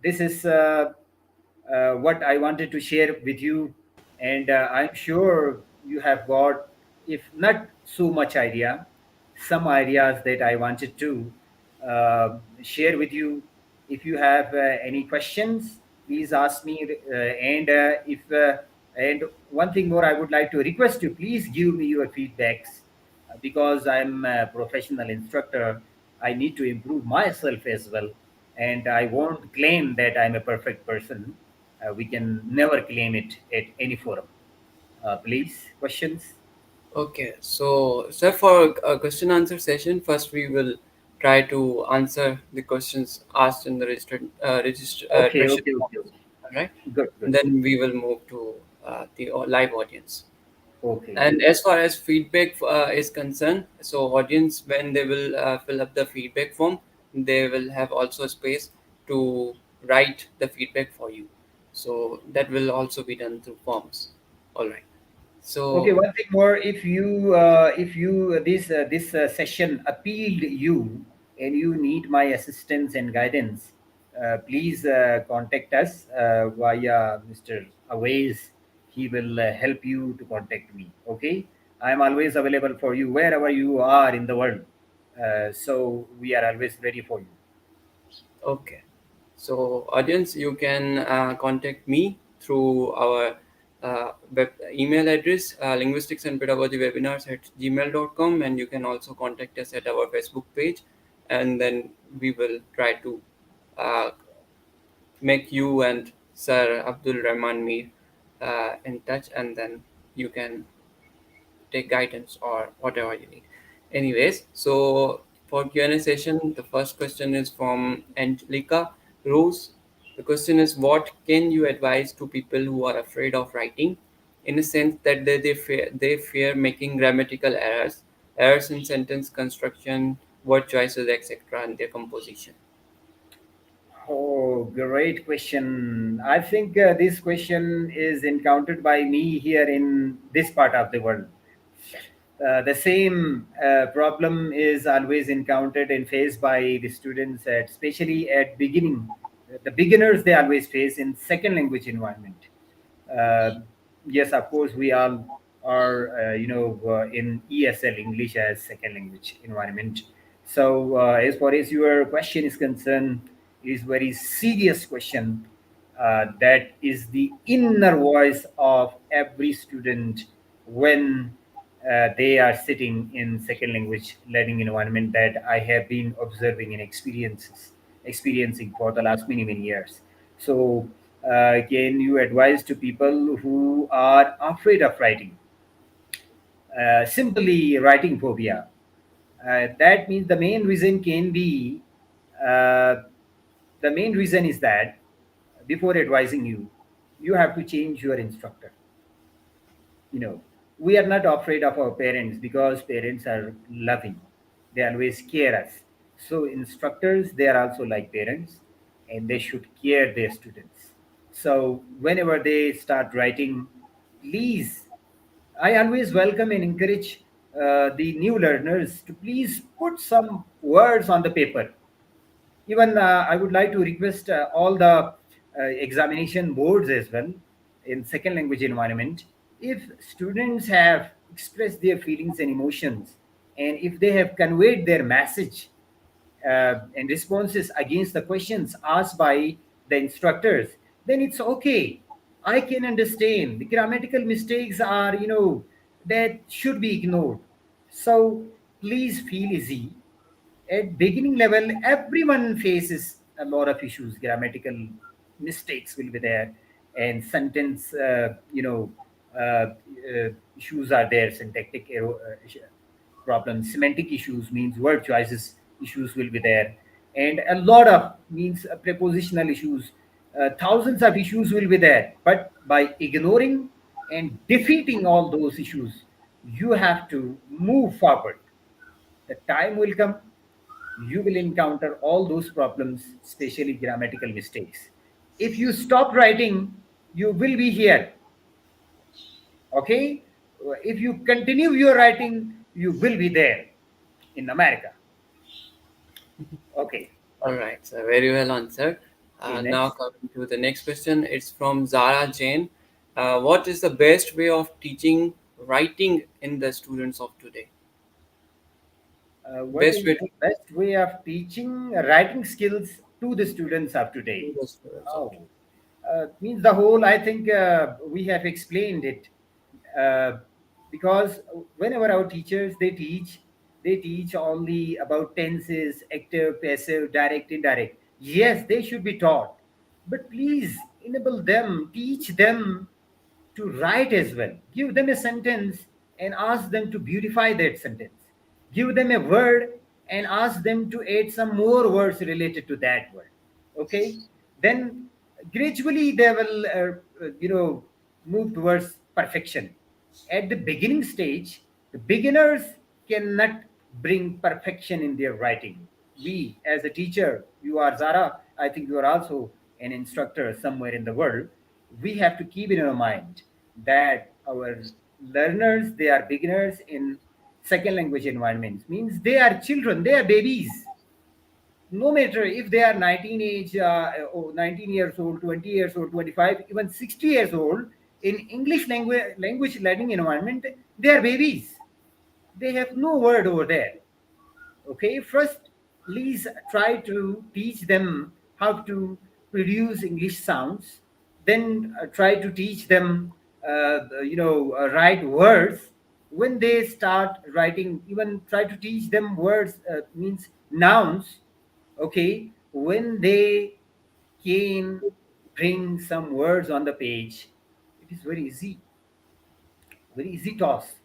This is what I wanted to share with you, and I'm sure you have got, if not so much idea, some ideas that I wanted to share with you. If you have any questions, please ask me. And one thing more, I would like to request you, please give me your feedbacks, because I'm a professional instructor. I need to improve myself as well, and I won't claim that I'm a perfect person. We can never claim it at any forum. Please, questions? Okay, so sir, for a question answer session, first we will try to answer the questions asked in the Okay, question okay, okay, forms, okay. all right? Good, good. And then we will move to the live audience. Okay, good. And as far as feedback is concerned, so audience, when they will fill up the feedback form, they will have also space to write the feedback for you. So that will also be done through forms. All right. Okay, So one thing more. If you this session appealed you and you need my assistance and guidance, please contact us via Mr. Aways. He will help you to contact me. Okay, I am always available for you wherever you are in the world. So we are always ready for you. okay. So, audience, you can contact me through our email address, linguistics and pedagogy webinars at gmail.com, and you can also contact us at our Facebook page, and then we will try to uh, make you and Sir Abdul Rehman Mir in touch, and then you can take guidance or whatever you need. Anyways, so for Q&A session, the first question is from Angelica Rose. The question is, what can you advise to people who are afraid of writing, in a sense that they fear making grammatical errors, errors in sentence construction, word choices, etc., and their composition. Oh, great question. I think this question is encountered by me here in this part of the world. The same problem is always encountered and faced by the students, especially at beginning. The beginners they always face in second language environment. Uh, yes, of course, we all are, in ESL, English as second language environment. So, as far as your question is concerned, it is very serious question. That is the inner voice of every student when they are sitting in second language learning environment that I have been observing and experiencing for the last many years. So, can you advise to people who are afraid of writing? Simply writing phobia. That means the main reason can be uh, the main reason is that before advising you, you have to change your instructor. You know, we are not afraid of our parents because parents are loving, they always care us. So instructors they are also like parents, and they should care their students. So whenever they start writing, please, I always welcome and encourage the new learners to please put some words on the paper. Even I would like to request all the examination boards as well in second language environment. If students have expressed their feelings and emotions, and if they have conveyed their message and responses against the questions asked by the instructors, then it's okay. I can understand the grammatical mistakes are, that should be ignored. So please feel easy. At beginning level everyone faces a lot of issues, grammatical mistakes will be there, and sentence issues are there, syntactic error, problems, semantic issues means word choices issues will be there, and a lot of means prepositional issues, thousands of issues will be there. But by ignoring and defeating all those issues, you have to move forward. The time will come, you will encounter all those problems, especially grammatical mistakes. If you stop writing, you will be here. Okay? If you continue your writing, you will be there in America. Okay. All right, so very well answered. Okay, Now next. coming to the next question, it's from Zara Jain. What is the best way of teaching writing in the students of today? What Best is way the to best way of teaching writing skills to the students of teach today? the students of today? Oh, means the whole, I think we have explained it. Uh, because whenever our teachers they teach only about tenses, active, passive, direct, indirect. Yes, they should be taught, but please enable them, teach them to write as well. Give them a sentence and ask them to beautify that sentence. Give them a word and ask them to add some more words related to that word. Okay? Then gradually they will, move towards perfection. At the beginning stage, the beginners cannot bring perfection in their writing. We, as a teacher, you are Zara, I think you are also an instructor somewhere in the world. We have to keep it in our mind that our learners, they are beginners in second language environments, means they are children, they are babies. No matter if they are 19 age, or 19 years old, 20 years old, 25, even 60 years old, in English language learning environment, they are babies. They have no word over there. Okay, first please try to teach them how to produce English sounds, then try to teach them write words. When they start writing, even try to teach them words, means nouns. Okay, when they can bring some words on the page, it is very easy task.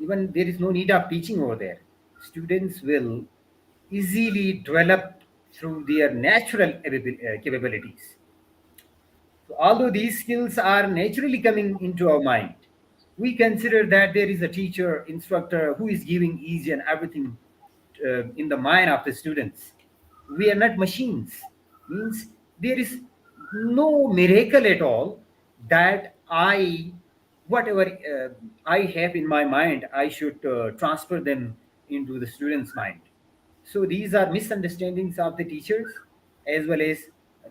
Even there is no need of teaching over there. Students will easily develop through their natural capabilities. Although these skills are naturally coming into our mind, we consider that there is a teacher, instructor who is giving each and everything in the mind of the students. We are not machines. Means there is no miracle at all that whatever I have in my mind, I should transfer them into the student's mind. So these are misunderstandings of the teachers as well as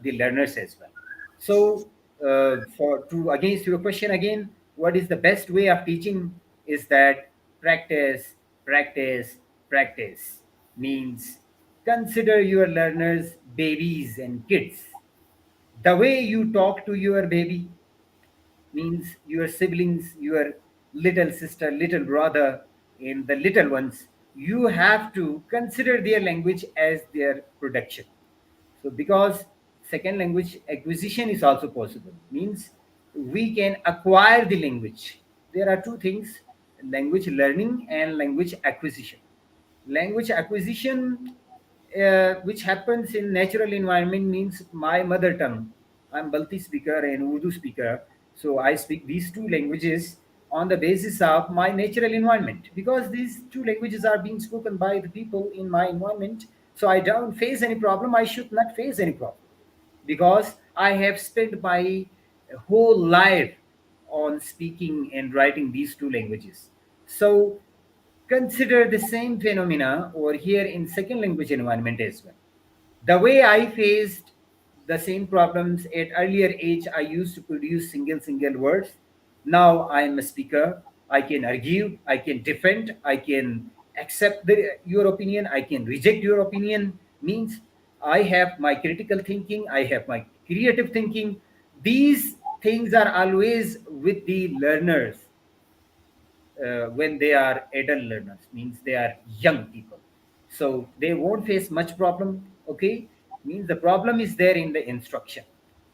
the learners as well. So for to against your question again, what is the best way of teaching is that practice, practice, practice. Means consider your learners babies and kids. The way you talk to your baby, means your siblings, your little sister, little brother, and the little ones, you have to consider their language as their production. So, because second language acquisition is also possible, means we can acquire the language. There are two things: language learning and language acquisition. Language acquisition, which happens in natural environment, means my mother tongue. I'm Balti speaker and Urdu speaker, so I speak these two languages on the basis of my natural environment, because these two languages are being spoken by the people in my environment. So I don't face any problem. I should not face any problem because I have spent my whole life on speaking and writing these two languages. So consider the same phenomena over here in second language environment as well. The way I faced the same problems at earlier age, I used to produce single words. Now I am a speaker. I can argue, I can defend, I can accept your opinion, I can reject your opinion. Means I have my critical thinking, I have my creative thinking. These things are always with the learners when they are adult learners, means they are young people, so they won't face much problem. Okay, means the problem is there in the instruction.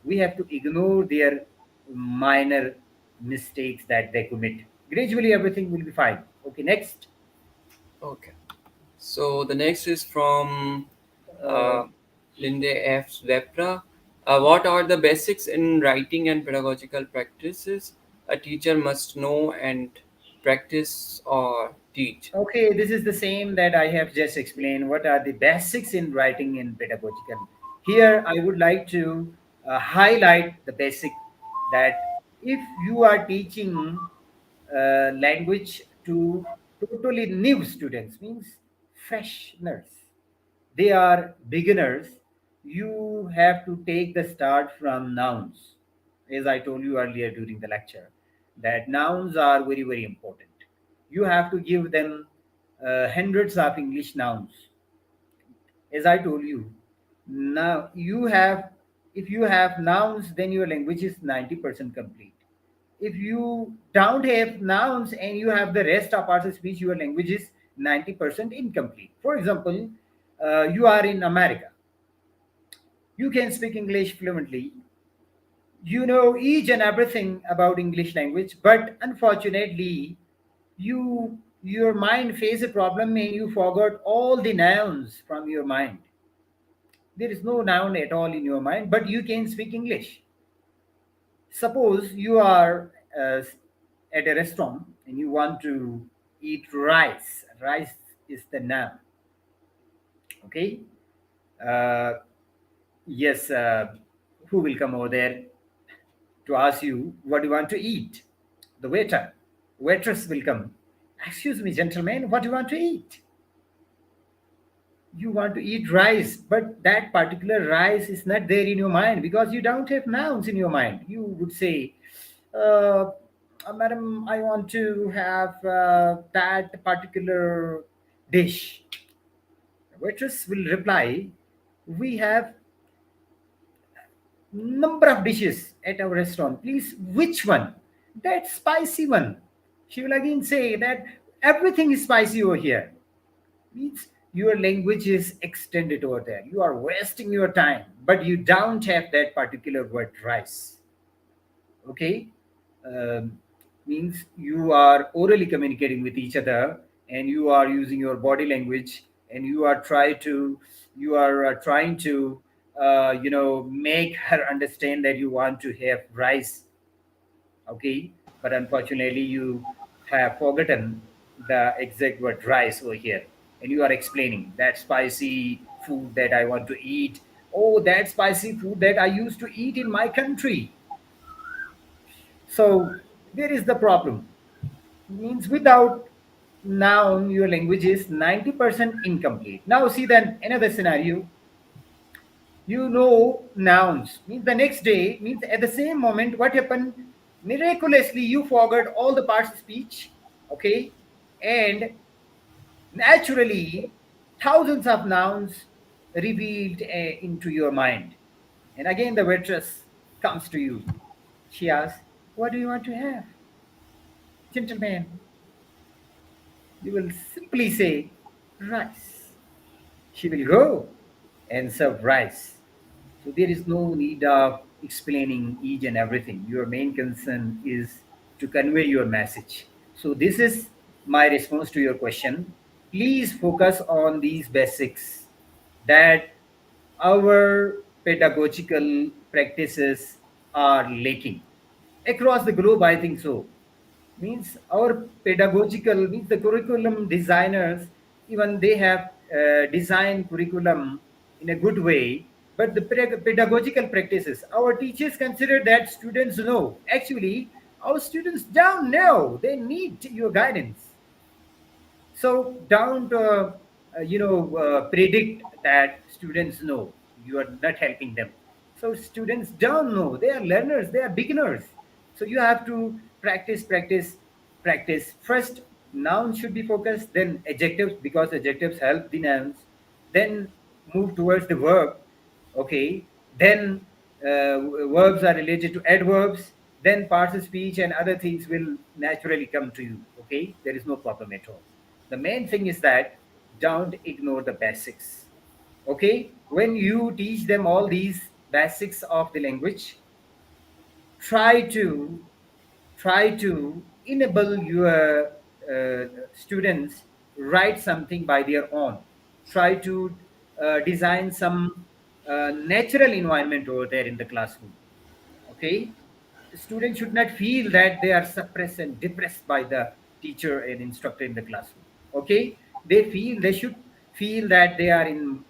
We have to ignore their minor mistakes that they commit. Gradually everything will be fine. Okay, next. Okay. So the next is from uh, uh, Linde F. Webra. What are the basics in writing and pedagogical practices a teacher must know and practice or teach? Okay, this is the same that I have just explained. What are the basics in writing in pedagogical? Here, I would like to highlight the basic that if you are teaching language to totally new students, means fresheners, they are beginners, you have to take the start from nouns. As I told you earlier during the lecture, that nouns are very, very important. You have to give them hundreds of English nouns. As I told you, now you have, if you have nouns, then your language is 90% complete. If you don't have nouns and you have the rest of parts of speech, your language is 90% incomplete. For example, you are in America, you can speak English fluently, you know each and everything about English language, but unfortunately your mind face a problem and you forgot all the nouns from your mind. There is no noun at all in your mind, but you can speak English. Suppose you are at a restaurant and you want to eat rice. Rice is the noun. Okay. uh, yes, who will come over there to ask you what you want to eat? The waiter, waitress will come. Excuse me, gentlemen, what do you want to eat? You want to eat rice, but that particular rice is not there in your mind because you don't have nouns in your mind. You would say, uh, Madam, I want to have that particular dish. The waitress will reply, we have number of dishes at our restaurant. Please, which one? That spicy one. She will again say that everything is spicy over here. Means your language is extended over there. You are wasting your time, but you don't have that particular word rice. Okay. um, Means you are orally communicating with each other and you are using your body language and you are trying to make her understand that you want to have rice, okay? But unfortunately, you have forgotten the exact word rice over here, and you are explaining that spicy food that I want to eat. Oh, that spicy food that I used to eat in my country. So there is the problem. Means without noun, your language is 90% incomplete. Now see then another scenario. You know nouns. Means the next day, means at the same moment, what happened? Miraculously, you forgot all the parts of speech. Okay. And naturally, thousands of nouns revealed into your mind. And again, the waitress comes to you. She asks, "What do you want to have? Gentlemen," you will simply say, "Rice." She will go and serve rice. So there is no need of explaining each and everything. Your main concern is to convey your message. So this is my response to your question. Please focus on these basics that our pedagogical practices are lacking across the globe. I think so. Means our pedagogical, means the curriculum designers, even they have designed curriculum in a good way, but the pedagogical practices, our teachers consider that students know. Actually, our students don't know, they need your guidance. So don't predict that students know. You are not helping them. So students don't know, they are learners, they are beginners. So you have to practice, practice, practice. First nouns should be focused, then adjectives, because adjectives help the nouns, then move towards the verb. Okay, then verbs are related to adverbs, then parts of speech and other things will naturally come to you. Okay, there is no problem at all. The main thing is that don't ignore the basics. Okay, when you teach them all these basics of the language, try to enable your students write something by their own. Try to design some natural environment over there in the classroom. Okay, students should not feel that they are suppressed and depressed by the teacher and instructor in the classroom. Okay, they should feel that they are in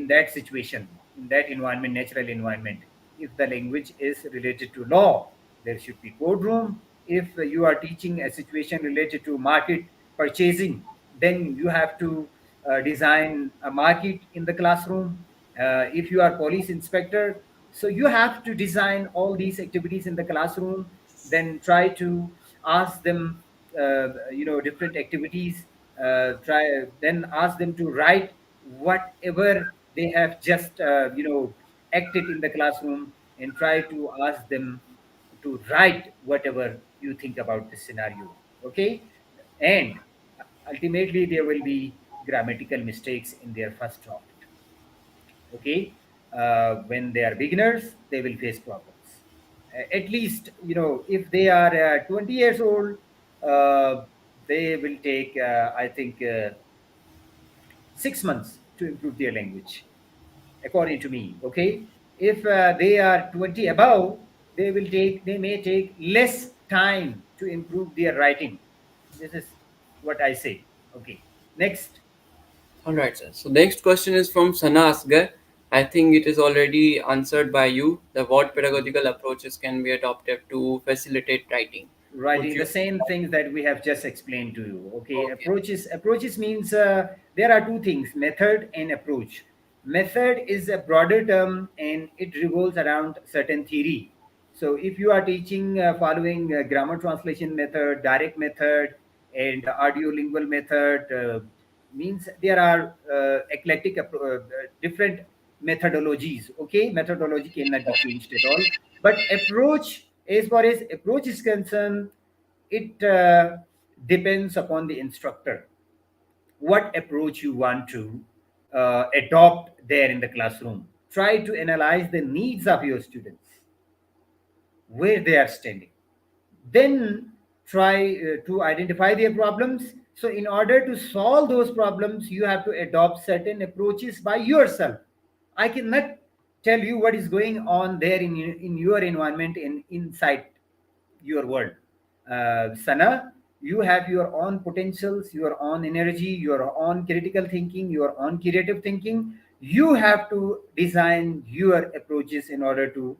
that situation, in that environment, natural environment. If the language is related to law, there should be boardroom. If you are teaching a situation related to market purchasing, then you have to design a market in the classroom. If you are police inspector, so you have to design all these activities in the classroom, then try to ask them different activities, try then ask them to write whatever they have just acted in the classroom, and try to ask them to write whatever you think about this scenario. Okay, and ultimately there will be grammatical mistakes in their first draft. Okay, when they are beginners they will face problems. At least if they are 20 years old, uh, they will take I think 6 months to improve their language, according to me. Okay, if they are 20 above, they may take less time to improve their writing. This is what I say. Okay, next. All right, sir. So next question is from Sana Asgar. I think it is already answered by you. The what pedagogical approaches can be adopted to facilitate writing? Would Writing you? the same things that we have just explained to you. Okay, Okay. approaches means there are two things: method and approach. Method is a broader term and it revolves around certain theory. So if you are teaching following grammar translation method, direct method, and audio lingual method, means there are eclectic different methodologies. Okay, methodology cannot be changed at all, but approach, as far as approach is concerned, it depends upon the instructor, what approach you want to adopt there in the classroom. Try to analyze the needs of your students, where they are standing, then try to identify their problems. So in order to solve those problems, you have to adopt certain approaches by yourself. I cannot tell you what is going on there in your environment and inside your world. Sana, you have your own potentials, your own energy, your own critical thinking, your own creative thinking. You have to design your approaches in order to,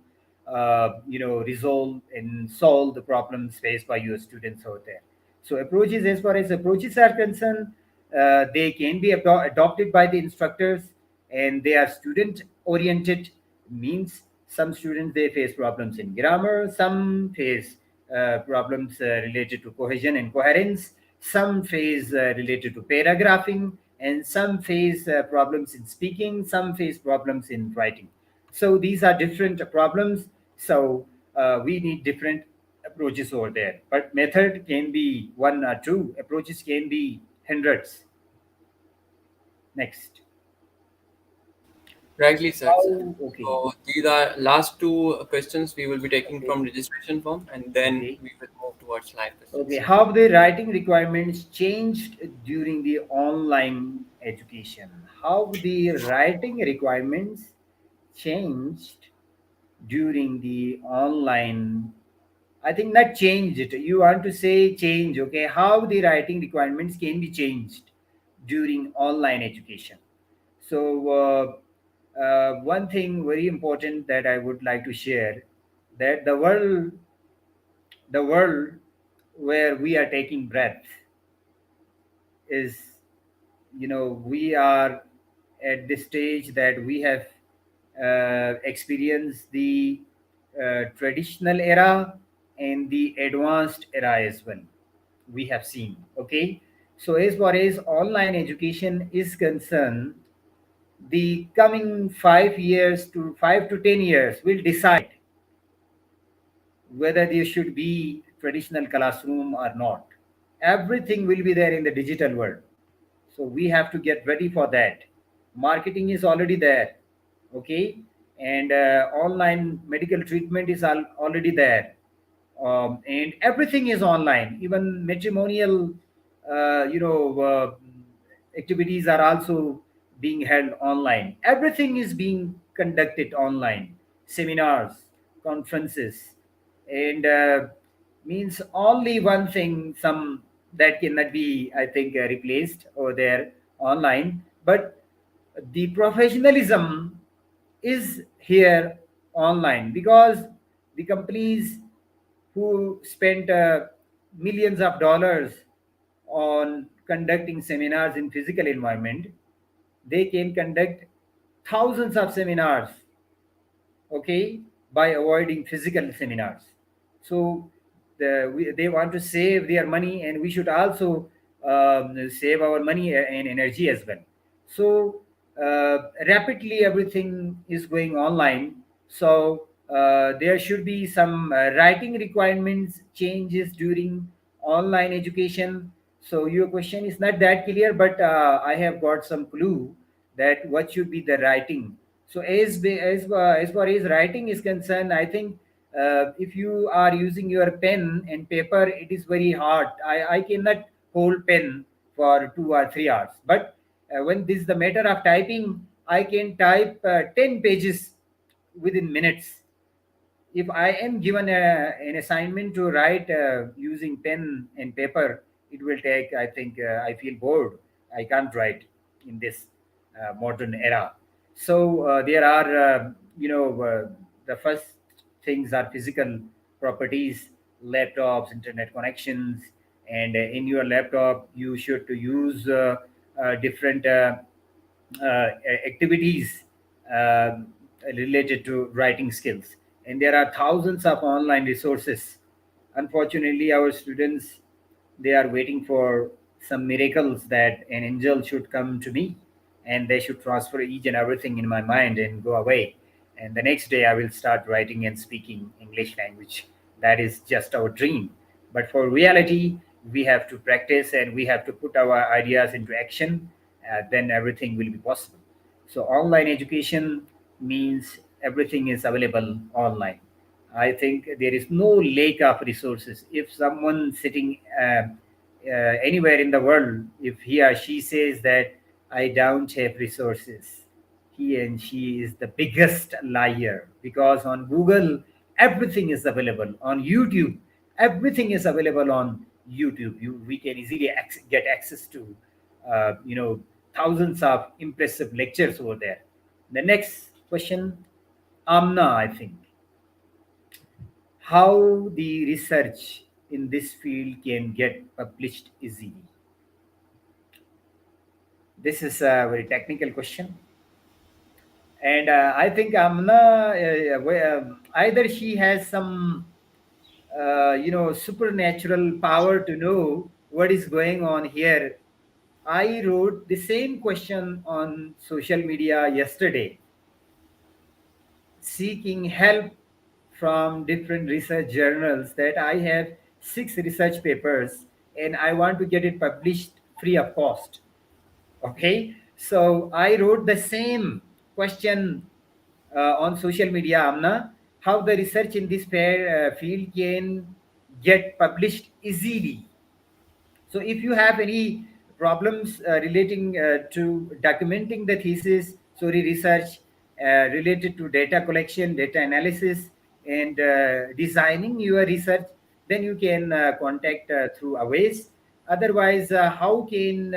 resolve and solve the problems faced by your students out there. So approaches, as far as approaches are concerned, they can be adopted by the instructors, and they are student oriented. Means some students, they face problems in grammar, some face problems related to cohesion and coherence, some face related to paragraphing, and some face problems in speaking, some face problems in writing. So these are different problems. So we need different approaches over there, but method can be one or two, approaches can be hundreds. Next. Rightly said, sir. How? Okay. So these are last two questions we will be taking Okay. from registration form, and then Okay. we will move towards live Okay, questions. how have the writing requirements changed during the online education? How the writing requirements changed during the online? I think not changed. You want to say change, okay? How the writing requirements can be changed during online education? So, one thing very important that I would like to share, that the world where we are taking breath is, we are at the stage that we have experienced the traditional era and the advanced era as well. We have seen, okay. So as far as online education is concerned, the coming 5 years to 5 to 10 years will decide whether there should be traditional classroom or not. Everything will be there in the digital world. So we have to get ready for that. Marketing is already there, okay, and online medical treatment is already there, and everything is online. Even matrimonial, activities are also being held online. Everything is being conducted online. Seminars, conferences, and means only one thing, some that cannot be, I think, replaced over there online. But the professionalism is here online, because the companies who spent millions of dollars on conducting seminars in physical environment, they can conduct thousands of seminars, okay, by avoiding physical seminars. So they want to save their money, and we should also save our money and energy as well. So rapidly everything is going online. So there should be some writing requirements changes during online education. So your question is not that clear, but I have got some clue that what should be the writing. So as far as writing is concerned, I think if you are using your pen and paper, it is very hard. I cannot hold pen for 2 or 3 hours. But when this is the matter of typing, I can type 10 pages within minutes. If I am given an assignment to write using pen and paper, it will take, I think, I feel bored. I can't write in this modern era. So there are, the first things are physical properties, laptops, internet connections, and in your laptop, you should to use different activities uh, related to writing skills. And there are thousands of online resources. Unfortunately, our students, they are waiting for some miracles that an angel should come to me and they should transfer each and everything in my mind and go away. And the next day, I will start writing and speaking English language. That is just our dream. But for reality, we have to practice and we have to put our ideas into action. Then everything will be possible. So online education means everything is available online. I think there is no lack of resources. If someone sitting anywhere in the world, if he or she says that I don't have resources, he and she is the biggest liar, because on Google everything is available, on YouTube everything is available on YouTube. We can easily get access to thousands of impressive lectures over there. The next question, Amna, I think, how the research in this field can get published easily. This is a very technical question, and I think Amna, either she has some supernatural power to know what is going on here. I wrote the same question on social media yesterday, seeking help from different research journals, that I have 6 research papers and I want to get it published free of cost. Okay, so I wrote the same question on social media, Amna, how the research in this field can get published easily. So if you have any problems relating to documenting the thesis, sorry, research related to data collection, data analysis, and designing your research, then you can contact through Aways. Otherwise, how can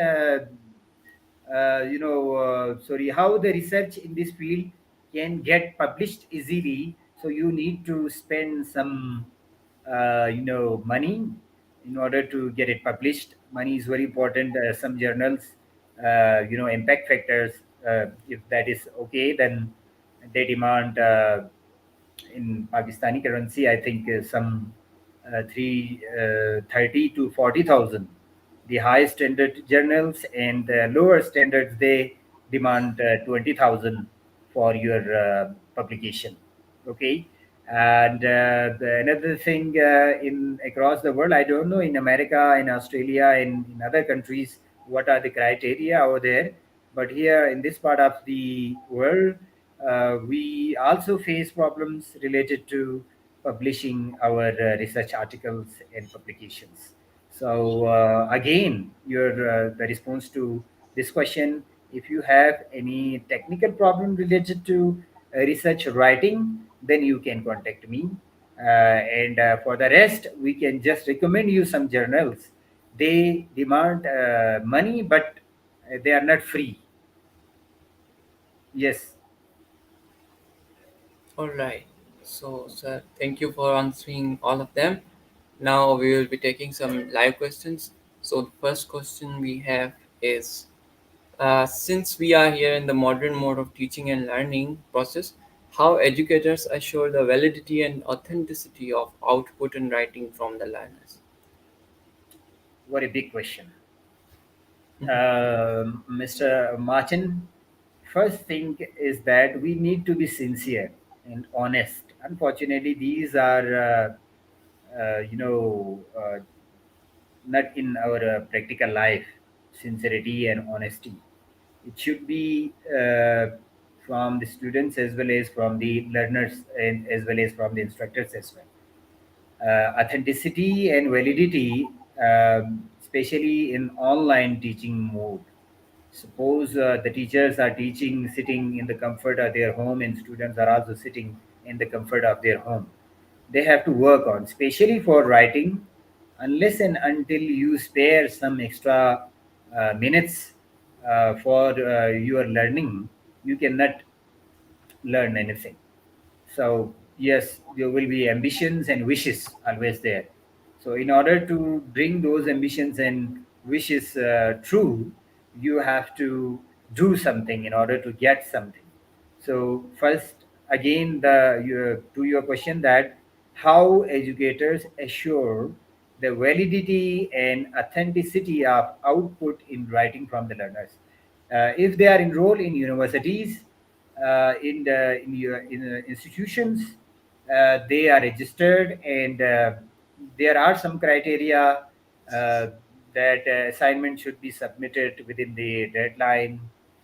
sorry, how the research in this field can get published easily? So you need to spend some money in order to get it published. Money is very important. Some journals, impact factors, if that is okay, then they demand in Pakistani currency, I think some 30 to 40,000. The high standard journals, and the lower standards, they demand 20,000 for your publication. Okay, and another thing, in across the world, I don't know in America, in Australia, in other countries, what are the criteria over there, but here in this part of the world, we also face problems related to publishing our research articles and publications. So again, your the response to this question: if you have any technical problem related to research writing, then you can contact me. And for the rest, we can just recommend you some journals. They demand money, but they are not free. Yes. All right. So, sir, thank you for answering all of them. Now we will be taking some live questions. So, the first question we have is, since we are here in the modern mode of teaching and learning process, how educators assure the validity and authenticity of output and writing from the learners? Very big question. Mhm. Mr. Martin, first thing is that we need to be sincere and honest. Unfortunately, these are, not in our practical life, sincerity and honesty. It should be from the students as well as from the learners, and as well as from the instructors as well. Authenticity and validity, especially in online teaching mode. Suppose the teachers are teaching sitting in the comfort of their home, and students are also sitting in the comfort of their home. They have to work on, especially for writing, unless and until you spare some extra minutes for your learning, you cannot learn anything. So yes, there will be ambitions and wishes always there. So in order to bring those ambitions and wishes true, you have to do something in order to get something. So first, again, to your question, that how educators assure the validity and authenticity of output in writing from the learners. If they are enrolled in universities, in institutions, they are registered, and there are some criteria that assignment should be submitted within the deadline,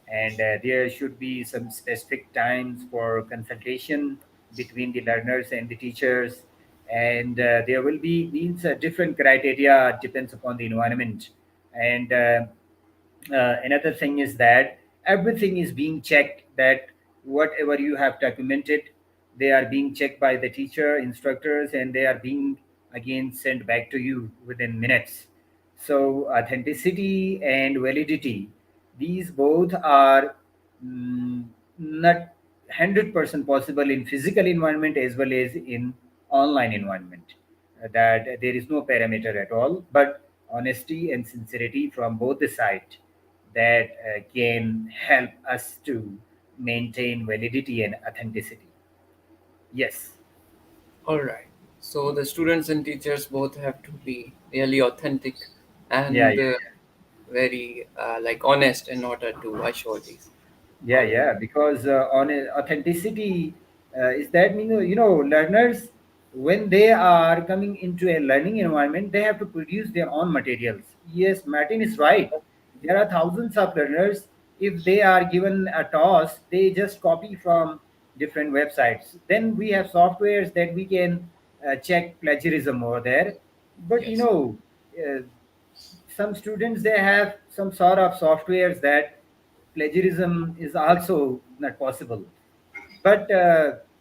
and there should be some specific times for consultation between the learners and the teachers, and there will be means different criteria depends upon the environment. And another thing is that everything is being checked that whatever you have documented, they are being checked by the teacher, instructors, and they are being again sent back to you within minutes. So authenticity and validity, these both are mm, not 100% possible in physical environment as well as in online environment. That there is no parameter at all, but honesty and sincerity from both the side, that can help us to maintain validity and authenticity. Yes. All right. So the students and teachers both have to be really authentic Yeah, and yeah, very like honest in order to assure these. yeah, All right. yeah. Because on authenticity is that, learners, when they are coming into a learning environment, they have to produce their own materials. Yes, Martin is right. There are thousands of learners. If they are given a task, they just copy from different websites. Then we have softwares that we can check plagiarism over there. But Yes, some students, they have some sort of softwares that plagiarism is also not possible, but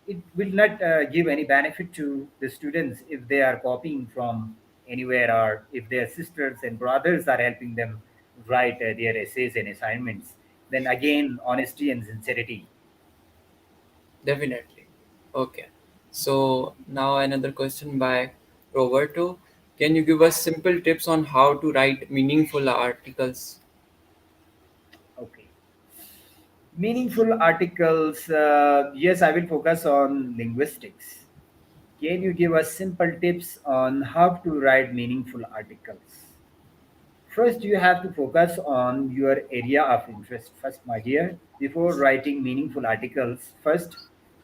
it will not give any benefit to the students if they are copying from anywhere, or if their sisters and brothers are helping them write their essays and assignments. Then again, honesty and sincerity. definitely. Okay. So now another question by Roberto. Can you give us simple tips on how to write meaningful articles? Okay. Meaningful articles, yes, I will focus on linguistics. Can you give us simple tips on how to write meaningful articles? First, you have to focus on your area of interest first, my dear. Before writing meaningful articles, first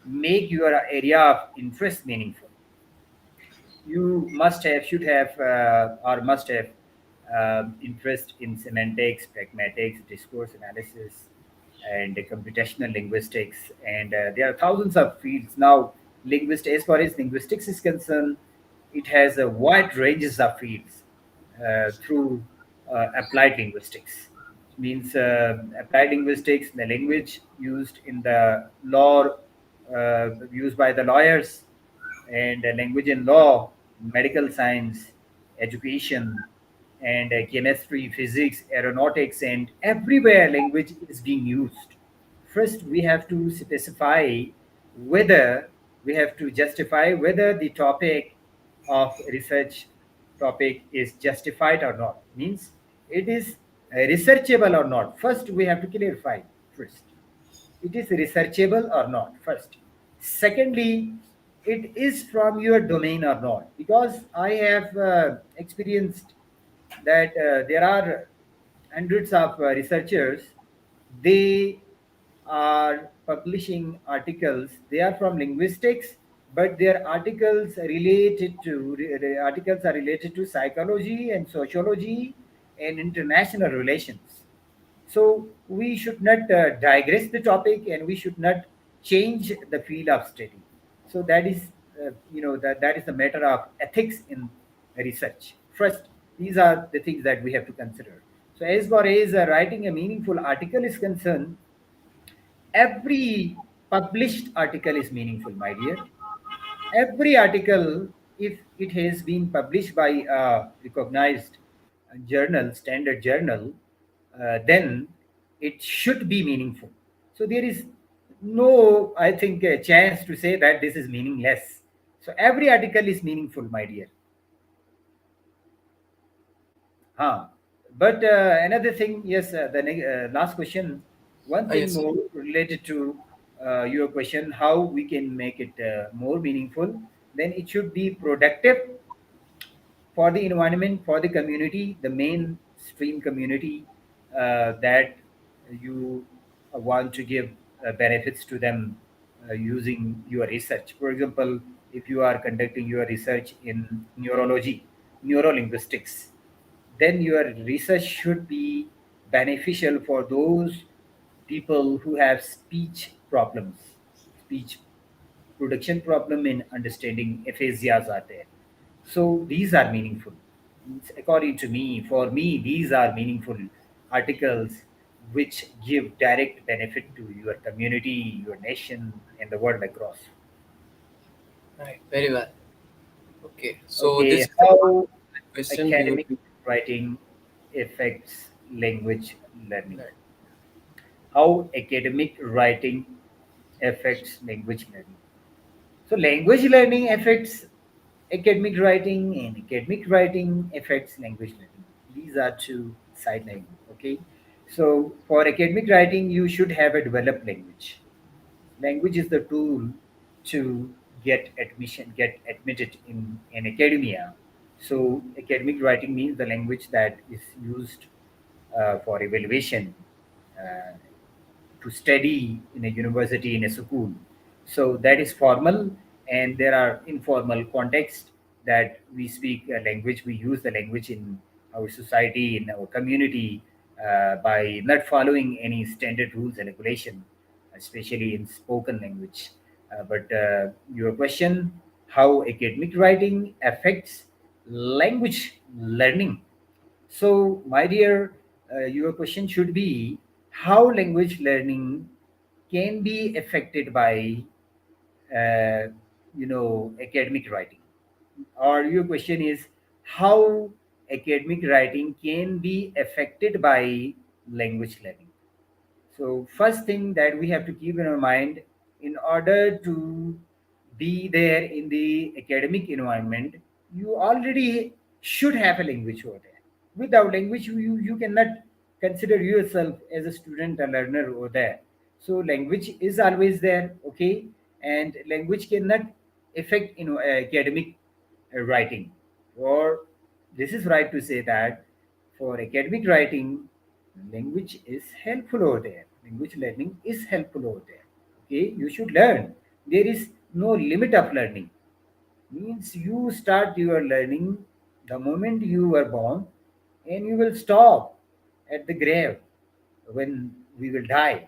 make your area of interest meaningful. You must have, should have, or must have interest in semantics, pragmatics, discourse analysis, and computational linguistics. And there are thousands of fields now. As far as linguistics is concerned, it has a wide ranges of fields through applied linguistics. Means applied linguistics, the language used in the law, used by the lawyers, and language and law, medical science, education, and chemistry, physics, aeronautics, and everywhere language is being used. First, we have to specify whether, we have to justify whether the topic of research topic is justified or not. Means it is researchable or not. First, we have to clarify first it is researchable or not first. Secondly, it is from your domain or not, because I have experienced that there are hundreds of researchers. They are publishing articles, they are from linguistics, but their articles are related to psychology and sociology and international relations. So we should not digress the topic, and we should not change the field of study. So that is, that is the matter of ethics in research. First, these are the things that we have to consider. So as far as writing a meaningful article is concerned, every published article is meaningful, my dear. Every article, if it has been published by a recognized journal, standard journal, then it should be meaningful. So there is no, I think, a chance to say that this is meaningless. So every article is meaningful, my dear. Huh. But another thing, yes, last question. One thing Yes. more related to your question, how we can make it more meaningful, then it should be productive for the environment, for the community, the mainstream community that you want to give benefits to them using your research. For example, if you are conducting your research in neurology, neurolinguistics, then your research should be beneficial for those people who have speech problems, speech production problem in understanding aphasias are there. So these are meaningful. According to me, for me, these are meaningful articles which give direct benefit to your community, your nation, and the world across. Right. Very well. Okay. So Okay, this is the how question we would academic be writing affects language learning. learning. How academic writing affects language learning. So, language learning affects academic writing, and academic writing affects language learning. These are two sidelines. Okay. So, for academic writing, you should have a developed language. Language is the tool to get admitted in academia. So, academic writing means the language that is used for evaluation, uh, to study in a university, in a school. So that is formal, and there are informal context that we speak a language, we use the language in our society, in our community, by not following any standard rules and regulation, especially in spoken language. But your question, how academic writing affects language learning. So, my dear, your question should be how language learning can be affected by, uh, academic writing. Or your question is how academic writing can be affected by language learning. So, first thing that we have to keep in our mind, in order to be there in the academic environment, you already should have a language over there. Without language, you cannot consider yourself as a student, a learner over there. So, language is always there, okay? And language cannot affect academic writing. Or this is right to say that for academic writing, language is helpful over there. Language learning is helpful over there. Okay, you should learn. There is no limit of learning. Means you start your learning the moment you were born, and you will stop at the grave when we will die.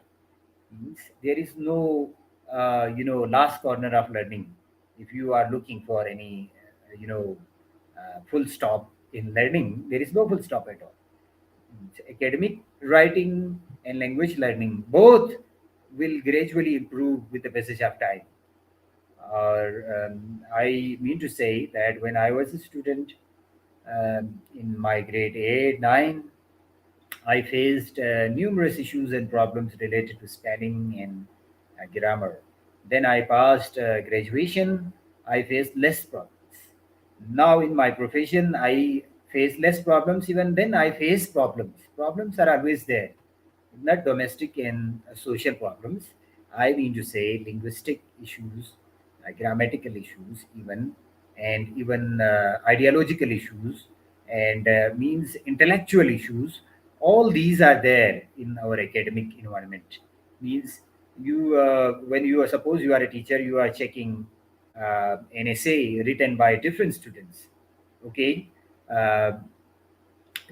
Means there is no last corner of learning. If you are looking for any full stop in learning, there is no full stop at all. Academic writing and language learning both will gradually improve with the passage of time. Or I mean to say that when I was a student, in my grade 8, 9, I faced numerous issues and problems related to spelling and grammar. Then I passed graduation. I faced less problems. Now in my profession, I face less problems. Even then, I face problems. Problems are always there, not domestic and social problems. I mean to say linguistic issues, grammatical issues, even ideological issues, and means intellectual issues. All these are there in our academic environment. Means when you are, suppose you are a teacher, you are checking an essay written by different students. Okay, uh,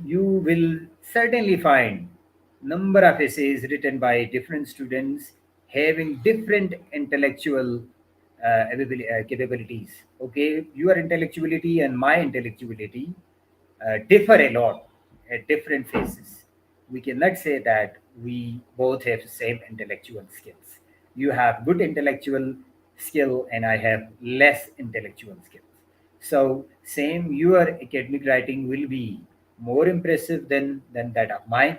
you will certainly find number of essays written by different students having different intellectual capabilities. Okay, your intellectuality and my intellectuality differ a lot at different phases. We cannot say that we both have the same intellectual skills. You have good intellectual skill, and I have less intellectual skills. So, same your academic writing will be more impressive than that of mine.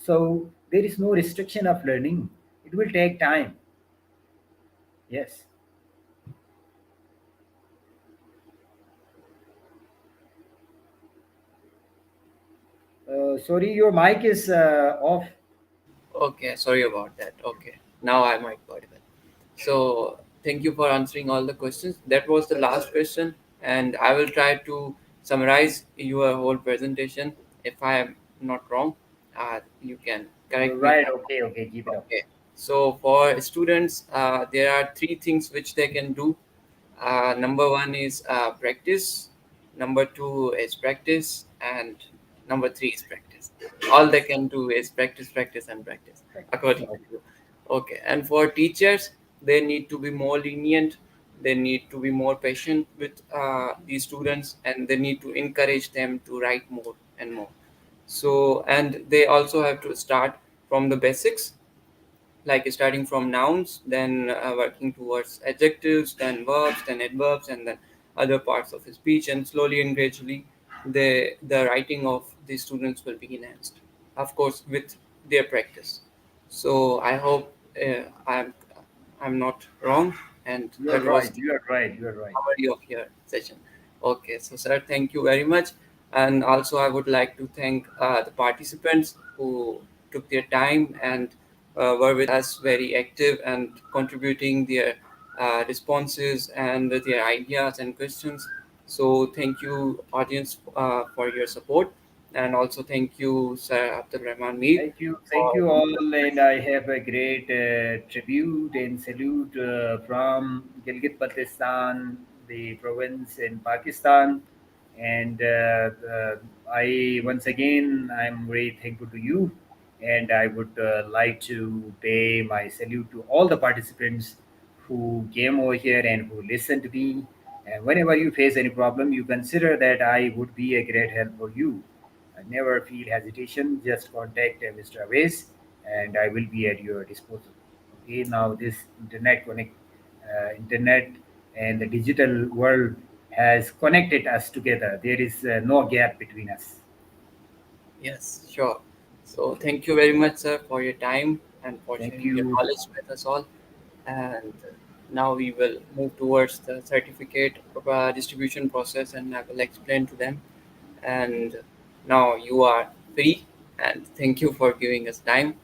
So, there is no restriction of learning. It will take time. Yes. Sorry, your mic is off. Okay. Sorry about that. Okay. Now I might got it. So thank you for answering all the questions. That was the last question, and I will try to summarize your whole presentation. If I am not wrong, you can correct me if Right. I'm wrong. Okay. Okay. Keep it up. Okay. So for students, there are three things which they can do. Number one is practice. Number two is practice, and number three is practice. All they can do is practice, practice, and practice, Practice. according to Okay. you. Okay. And for teachers, they need to be more lenient. They need to be more patient with these students, and they need to encourage them to write more and more. So, and they also have to start from the basics, like starting from nouns, then working towards adjectives, then verbs, then adverbs, and then other parts of speech, and slowly and gradually the writing of the students will be enhanced, of course with their practice. So I hope I'm not wrong, and You are that was right. You are right. You are right. summary of your session. Okay, so sir, thank you very much. And also, I would like to thank the participants who took their time and were with us very active and contributing their responses and their ideas and questions. So, thank you, audience, for your support. And also, thank you, Sir Abdul Rehman Mir, Thank for you being all, and I have a great tribute and salute from Gilgit-Baltistan, the province in Pakistan, and I once again I'm very thankful to you, and I would like to pay my salute to all the participants who came over here and who listened to me. And whenever you face any problem, you consider that I would be a great help for you. Never feel hesitation. Just contact Mr. Awais, and I will be at your disposal. Okay. Now this internet and the digital world has connected us together. There is no gap between us. Yes, sure. So thank you very much, sir, for your time and for Thank sharing your you. knowledge with us all. And now we will move towards the certificate distribution process, and I will explain to them. And now you are free, and thank you for giving us time.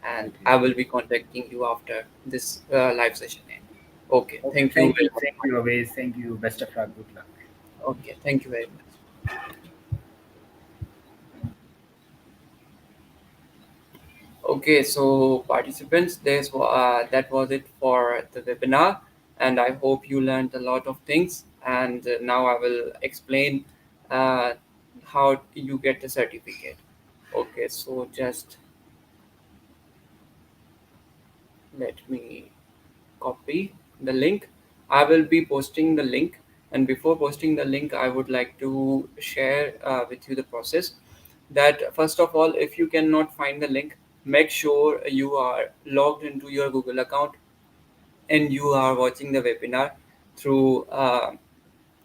And Okay. I will be contacting you after this live session end. Okay, Okay. thank you very much. Thank you, Awais. Thank you. Best of luck. Good luck. Okay, thank you very much. Okay, so participants, that was it for the webinar, and I hope you learned a lot of things. And now I will explain uh, how you get the certificate. Okay, so just let me copy the link. I will be posting the link, and before posting the link, I would like to share with you the process. That first of all, if you cannot find the link, make sure you are logged into your Google account and you are watching the webinar through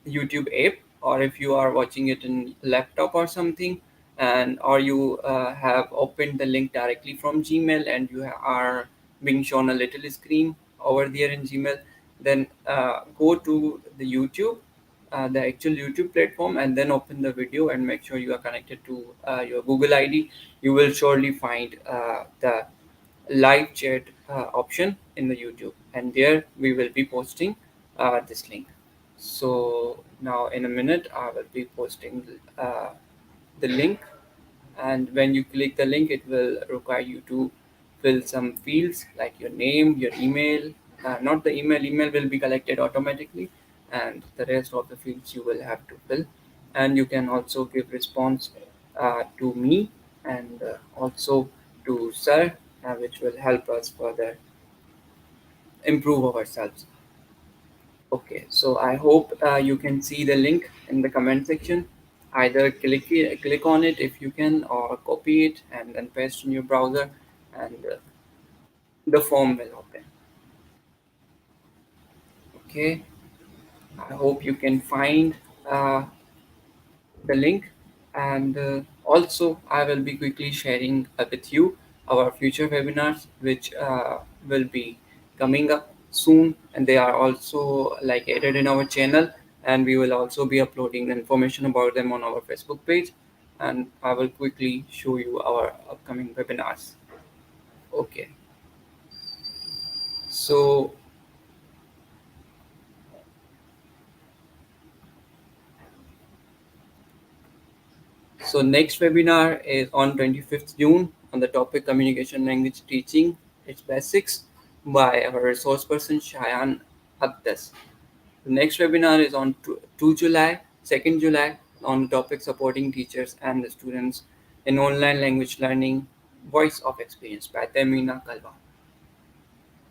YouTube app, or if you are watching it in laptop or something, and or you have opened the link directly from Gmail and you are being shown a little screen over there in Gmail, then go to the YouTube, the actual YouTube platform, and then open the video and make sure you are connected to your Google ID. You will surely find the live chat option in the YouTube, and there we will be posting this link. So now in a minute, I will be posting the link, and when you click the link, it will require you to fill some fields like your name, your email. Not the email. Email will be collected automatically, and the rest of the fields you will have to fill. And you can also give response to me and also to Sir, which will help us further improve ourselves. Okay, so I hope you can see the link in the comment section. Either click on it if you can, or copy it and then paste in your browser, and the form will open. Okay, I hope you can find uh, the link, and also I will be quickly sharing with you our future webinars, which will be coming up soon, and they are also like added in our channel, and we will also be uploading the information about them on our Facebook page, and I will quickly show you our upcoming webinars. Okay, so next webinar is on 25th June on the topic communication language teaching, its basics, by our resource person Shayan Abdas. The next webinar is on 2 July, 2nd July, on the topic supporting teachers and the students in online language learning, voice of experience by Temina Kalwa.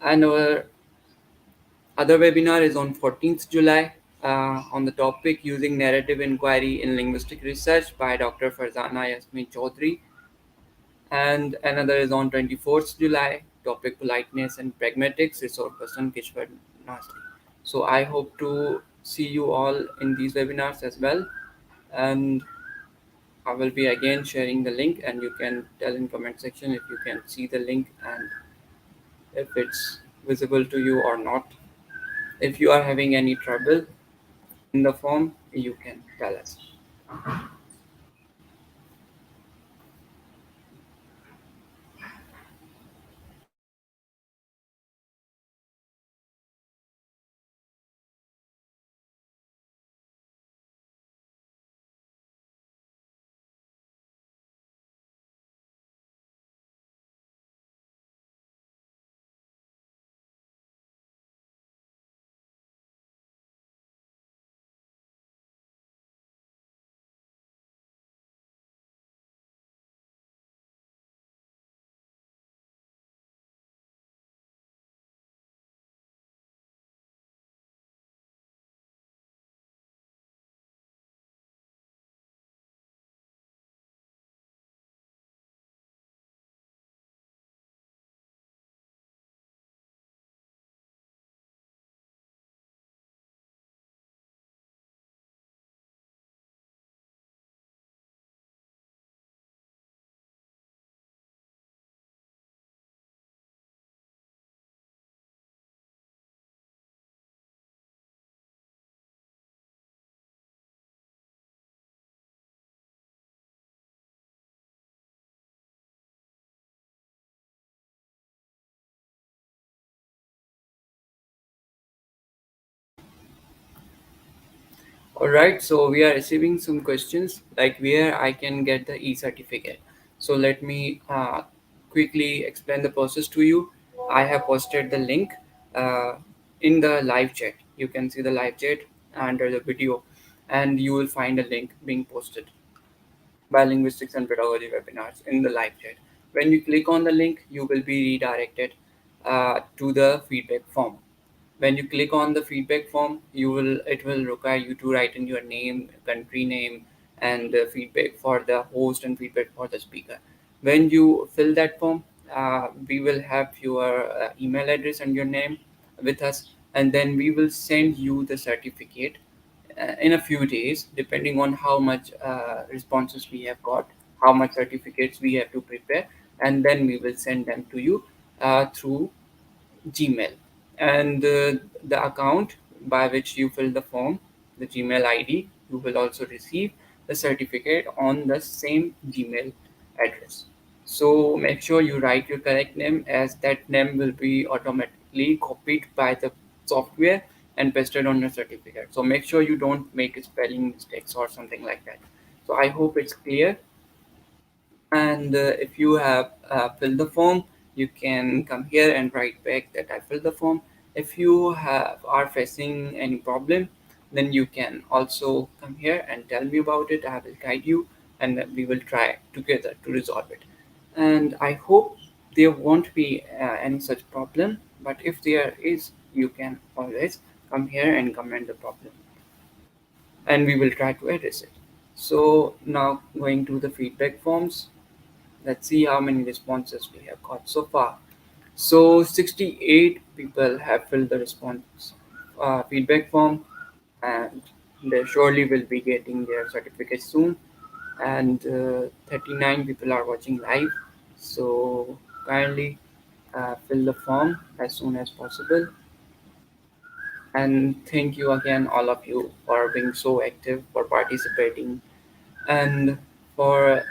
And our other webinar is on 14th July on the topic using narrative inquiry in linguistic research by Dr. Farzana Yasmin Chaudhry. and another is on 24th July, topic politeness and pragmatics, resource person Kishwar Nasri. So I hope to see you all in these webinars as well, and I will be again sharing the link, and you can tell in comment section if you can see the link and if it's visible to you or not. If you are having any trouble in the form, you can tell us. All right, so we are receiving some questions like where I can get the e-certificate. So let me quickly explain the process to you. I have posted the link uh, in the live chat. You can see the live chat under the video, and you will find a link being posted by Linguistics and Pedagogy Webinars in the live chat. When you click on the link, you will be redirected to the feedback form. When you click on the feedback form, it will require you to write in your name, country name, and feedback for the host and feedback for the speaker. When you fill that form, we will have your email address and your name with us, and then we will send you the certificate in a few days, depending on how much responses we have got, how much certificates we have to prepare, and then we will send them to you through Gmail. And the account by which you fill the form, the Gmail ID, you will also receive the certificate on the same Gmail address. So make sure you write your correct name, as that name will be automatically copied by the software and pasted on your certificate. So make sure you don't make spelling mistakes or something like that. So I hope it's clear. And if you have filled the form, you can come here and write back that I filled the form. If you are facing any problem, then you can also come here and tell me about it. I will guide you, and then we will try together to resolve it. And I hope there won't be any such problem. But if there is, you can always come here and comment the problem, and we will try to address it. So now going to the feedback forms. Let's see how many responses we have got so far. So 68 people have filled the response feedback form, and they surely will be getting their certificate soon. And 39 people are watching live. So kindly fill the form as soon as possible. And thank you again, all of you, for being so active, for participating, and for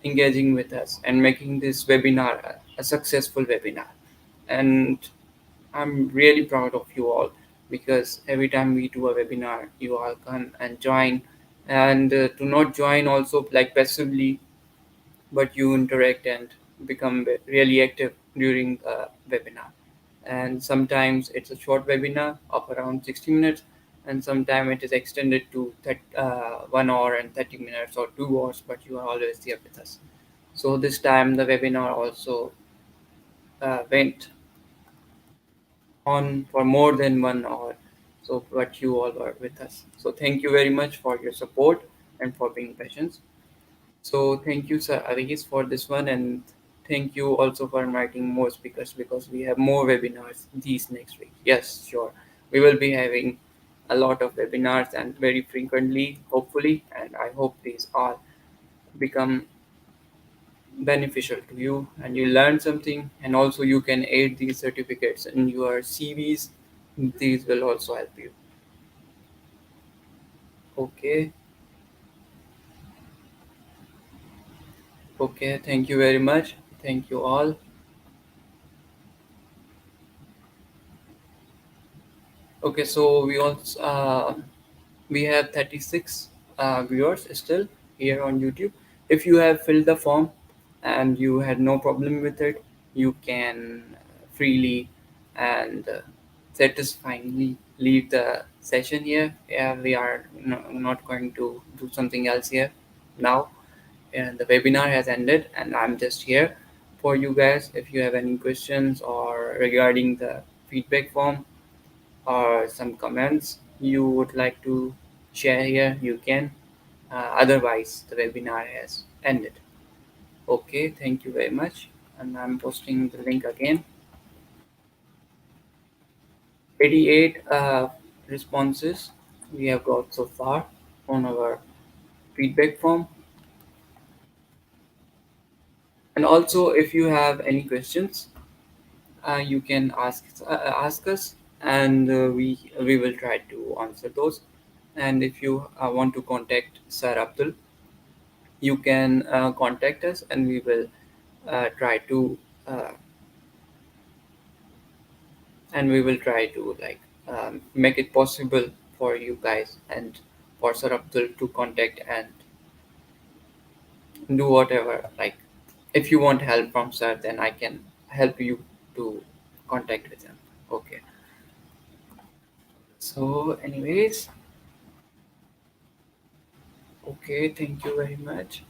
engaging with us and making this webinar a successful webinar. And I'm really proud of you all, because every time we do a webinar, you all come and join, and to not join also like passively, but you interact and become really active during a webinar. And sometimes it's a short webinar of around 60 minutes, and sometimes it is extended to 1 hour and 30 minutes or 2 hours, but you are always there with us. So this time the webinar also went on for more than 1 hour. So, but you all were with us. So thank you very much for your support and for being patient. So thank you, Sir Aris, for this one, and thank you also for inviting more speakers because we have more webinars these next week. Yes, sure. We will be having a lot of webinars and very frequently, hopefully, and I hope these all become beneficial to you and you learn something, and also you can add these certificates in your CVs. These will also help you. Okay, okay. Thank you very much. Thank you all. Okay, so we have 36 viewers still here on YouTube. If you have filled the form and you had no problem with it, you can freely and satisfyingly leave the session here. Yeah, we are not going to do something else here now. And the webinar has ended, and I'm just here for you guys. If you have any questions or regarding the feedback form, or some comments you would like to share here, you can. Otherwise, the webinar has ended. Okay, thank you very much. And I'm posting the link again. 88 responses we have got so far on our feedback form. And also, if you have any questions, you can ask us, and we will try to answer those. And if you want to contact Sir Abdul, you can contact us, and we will try to uh, make it possible for you guys and for Sir Abdul to contact and do whatever. Like, if you want help from Sir, then I can help you to contact with him. Okay. So, anyways, okay, thank you very much.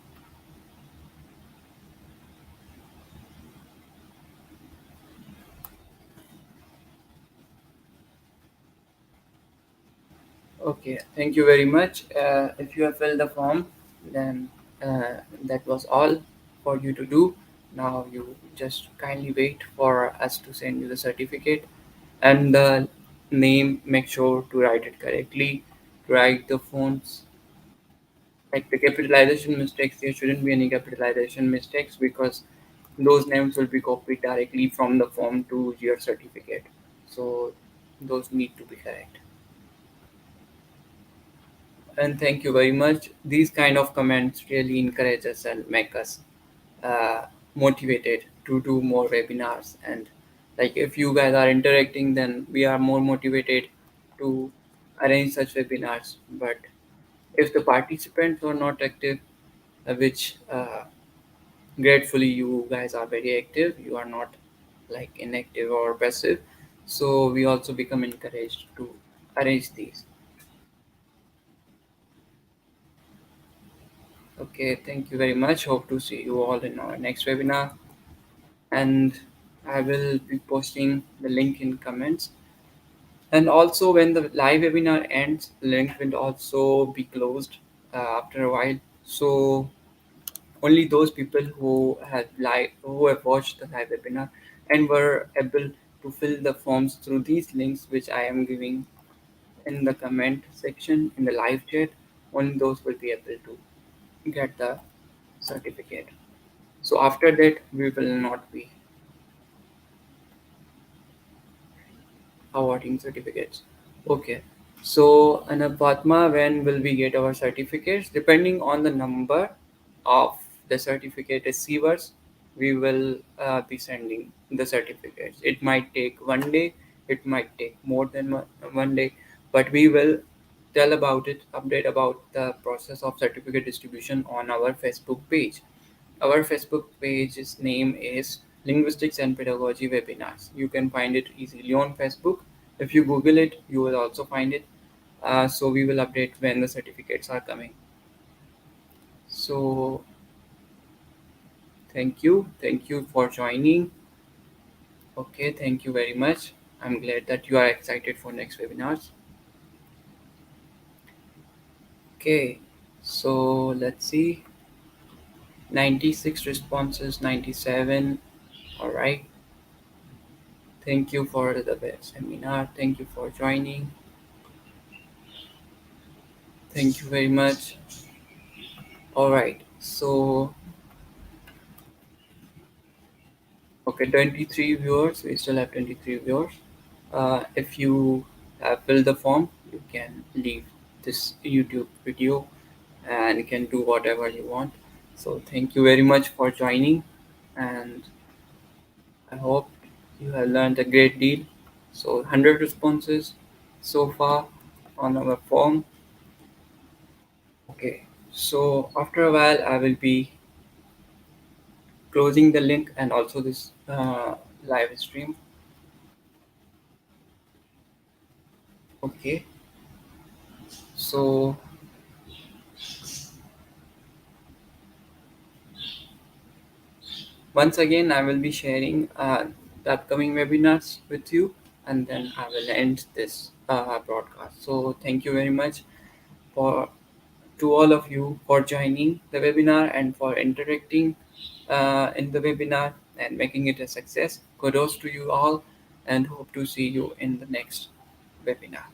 Okay, thank you very much. If you have filled the form, then that was all for you to do. Now you just kindly wait for us to send you the certificate, and the name. Make sure to write it correctly. Write the fonts. Like the capitalization mistakes, there shouldn't be any capitalization mistakes because those names will be copied directly from the form to your certificate. So those need to be correct. And thank you very much. These kind of comments really encourage us and make us uh, motivated to do more webinars. And like if you guys are interacting, then we are more motivated to arrange such webinars. But if the participants are not active, which gratefully you guys are very active, you are not like inactive or passive. So we also become encouraged to arrange these. Okay, thank you very much. Hope to see you all in our next webinar. And I will be posting the link in comments. And also, when the live webinar ends, link will also be closed after a while. So only those people who have watched the live webinar and were able to fill the forms through these links, which I am giving in the comment section in the live chat, only those will be able to get the certificate. So after that, we will not be awarding certificates. Okay. So, Anapatma, when will we get our certificates? Depending on the number of the certificate receivers, we will be sending the certificates. It might take 1 day, it might take more than 1 day, but we will tell about it, update about the process of certificate distribution on our Facebook page. Our Facebook page's name is Linguistics and Pedagogy Webinars. You can find it easily on Facebook. If you Google it, you will also find it. So we will update when the certificates are coming. So thank you for joining. Okay, thank you very much. I'm glad that you are excited for next webinars. Okay, so let's see. 96 responses, 97. All right. Thank you for the seminar. Thank you for joining. Thank you very much. All right. So, okay, 23 viewers. We still have 23 viewers. If you have filled the form, you can leave this YouTube video and you can do whatever you want. So, thank you very much for joining, and I hope you have learned a great deal. So, 100 responses so far on our form. Okay, so after a while, I will be closing the link and also this live stream. Okay, so once again, I will be sharing the upcoming webinars with you, and then I will end this broadcast. So thank you very much for to all of you for joining the webinar and for interacting in the webinar and making it a success. Kudos to you all, and hope to see you in the next webinar.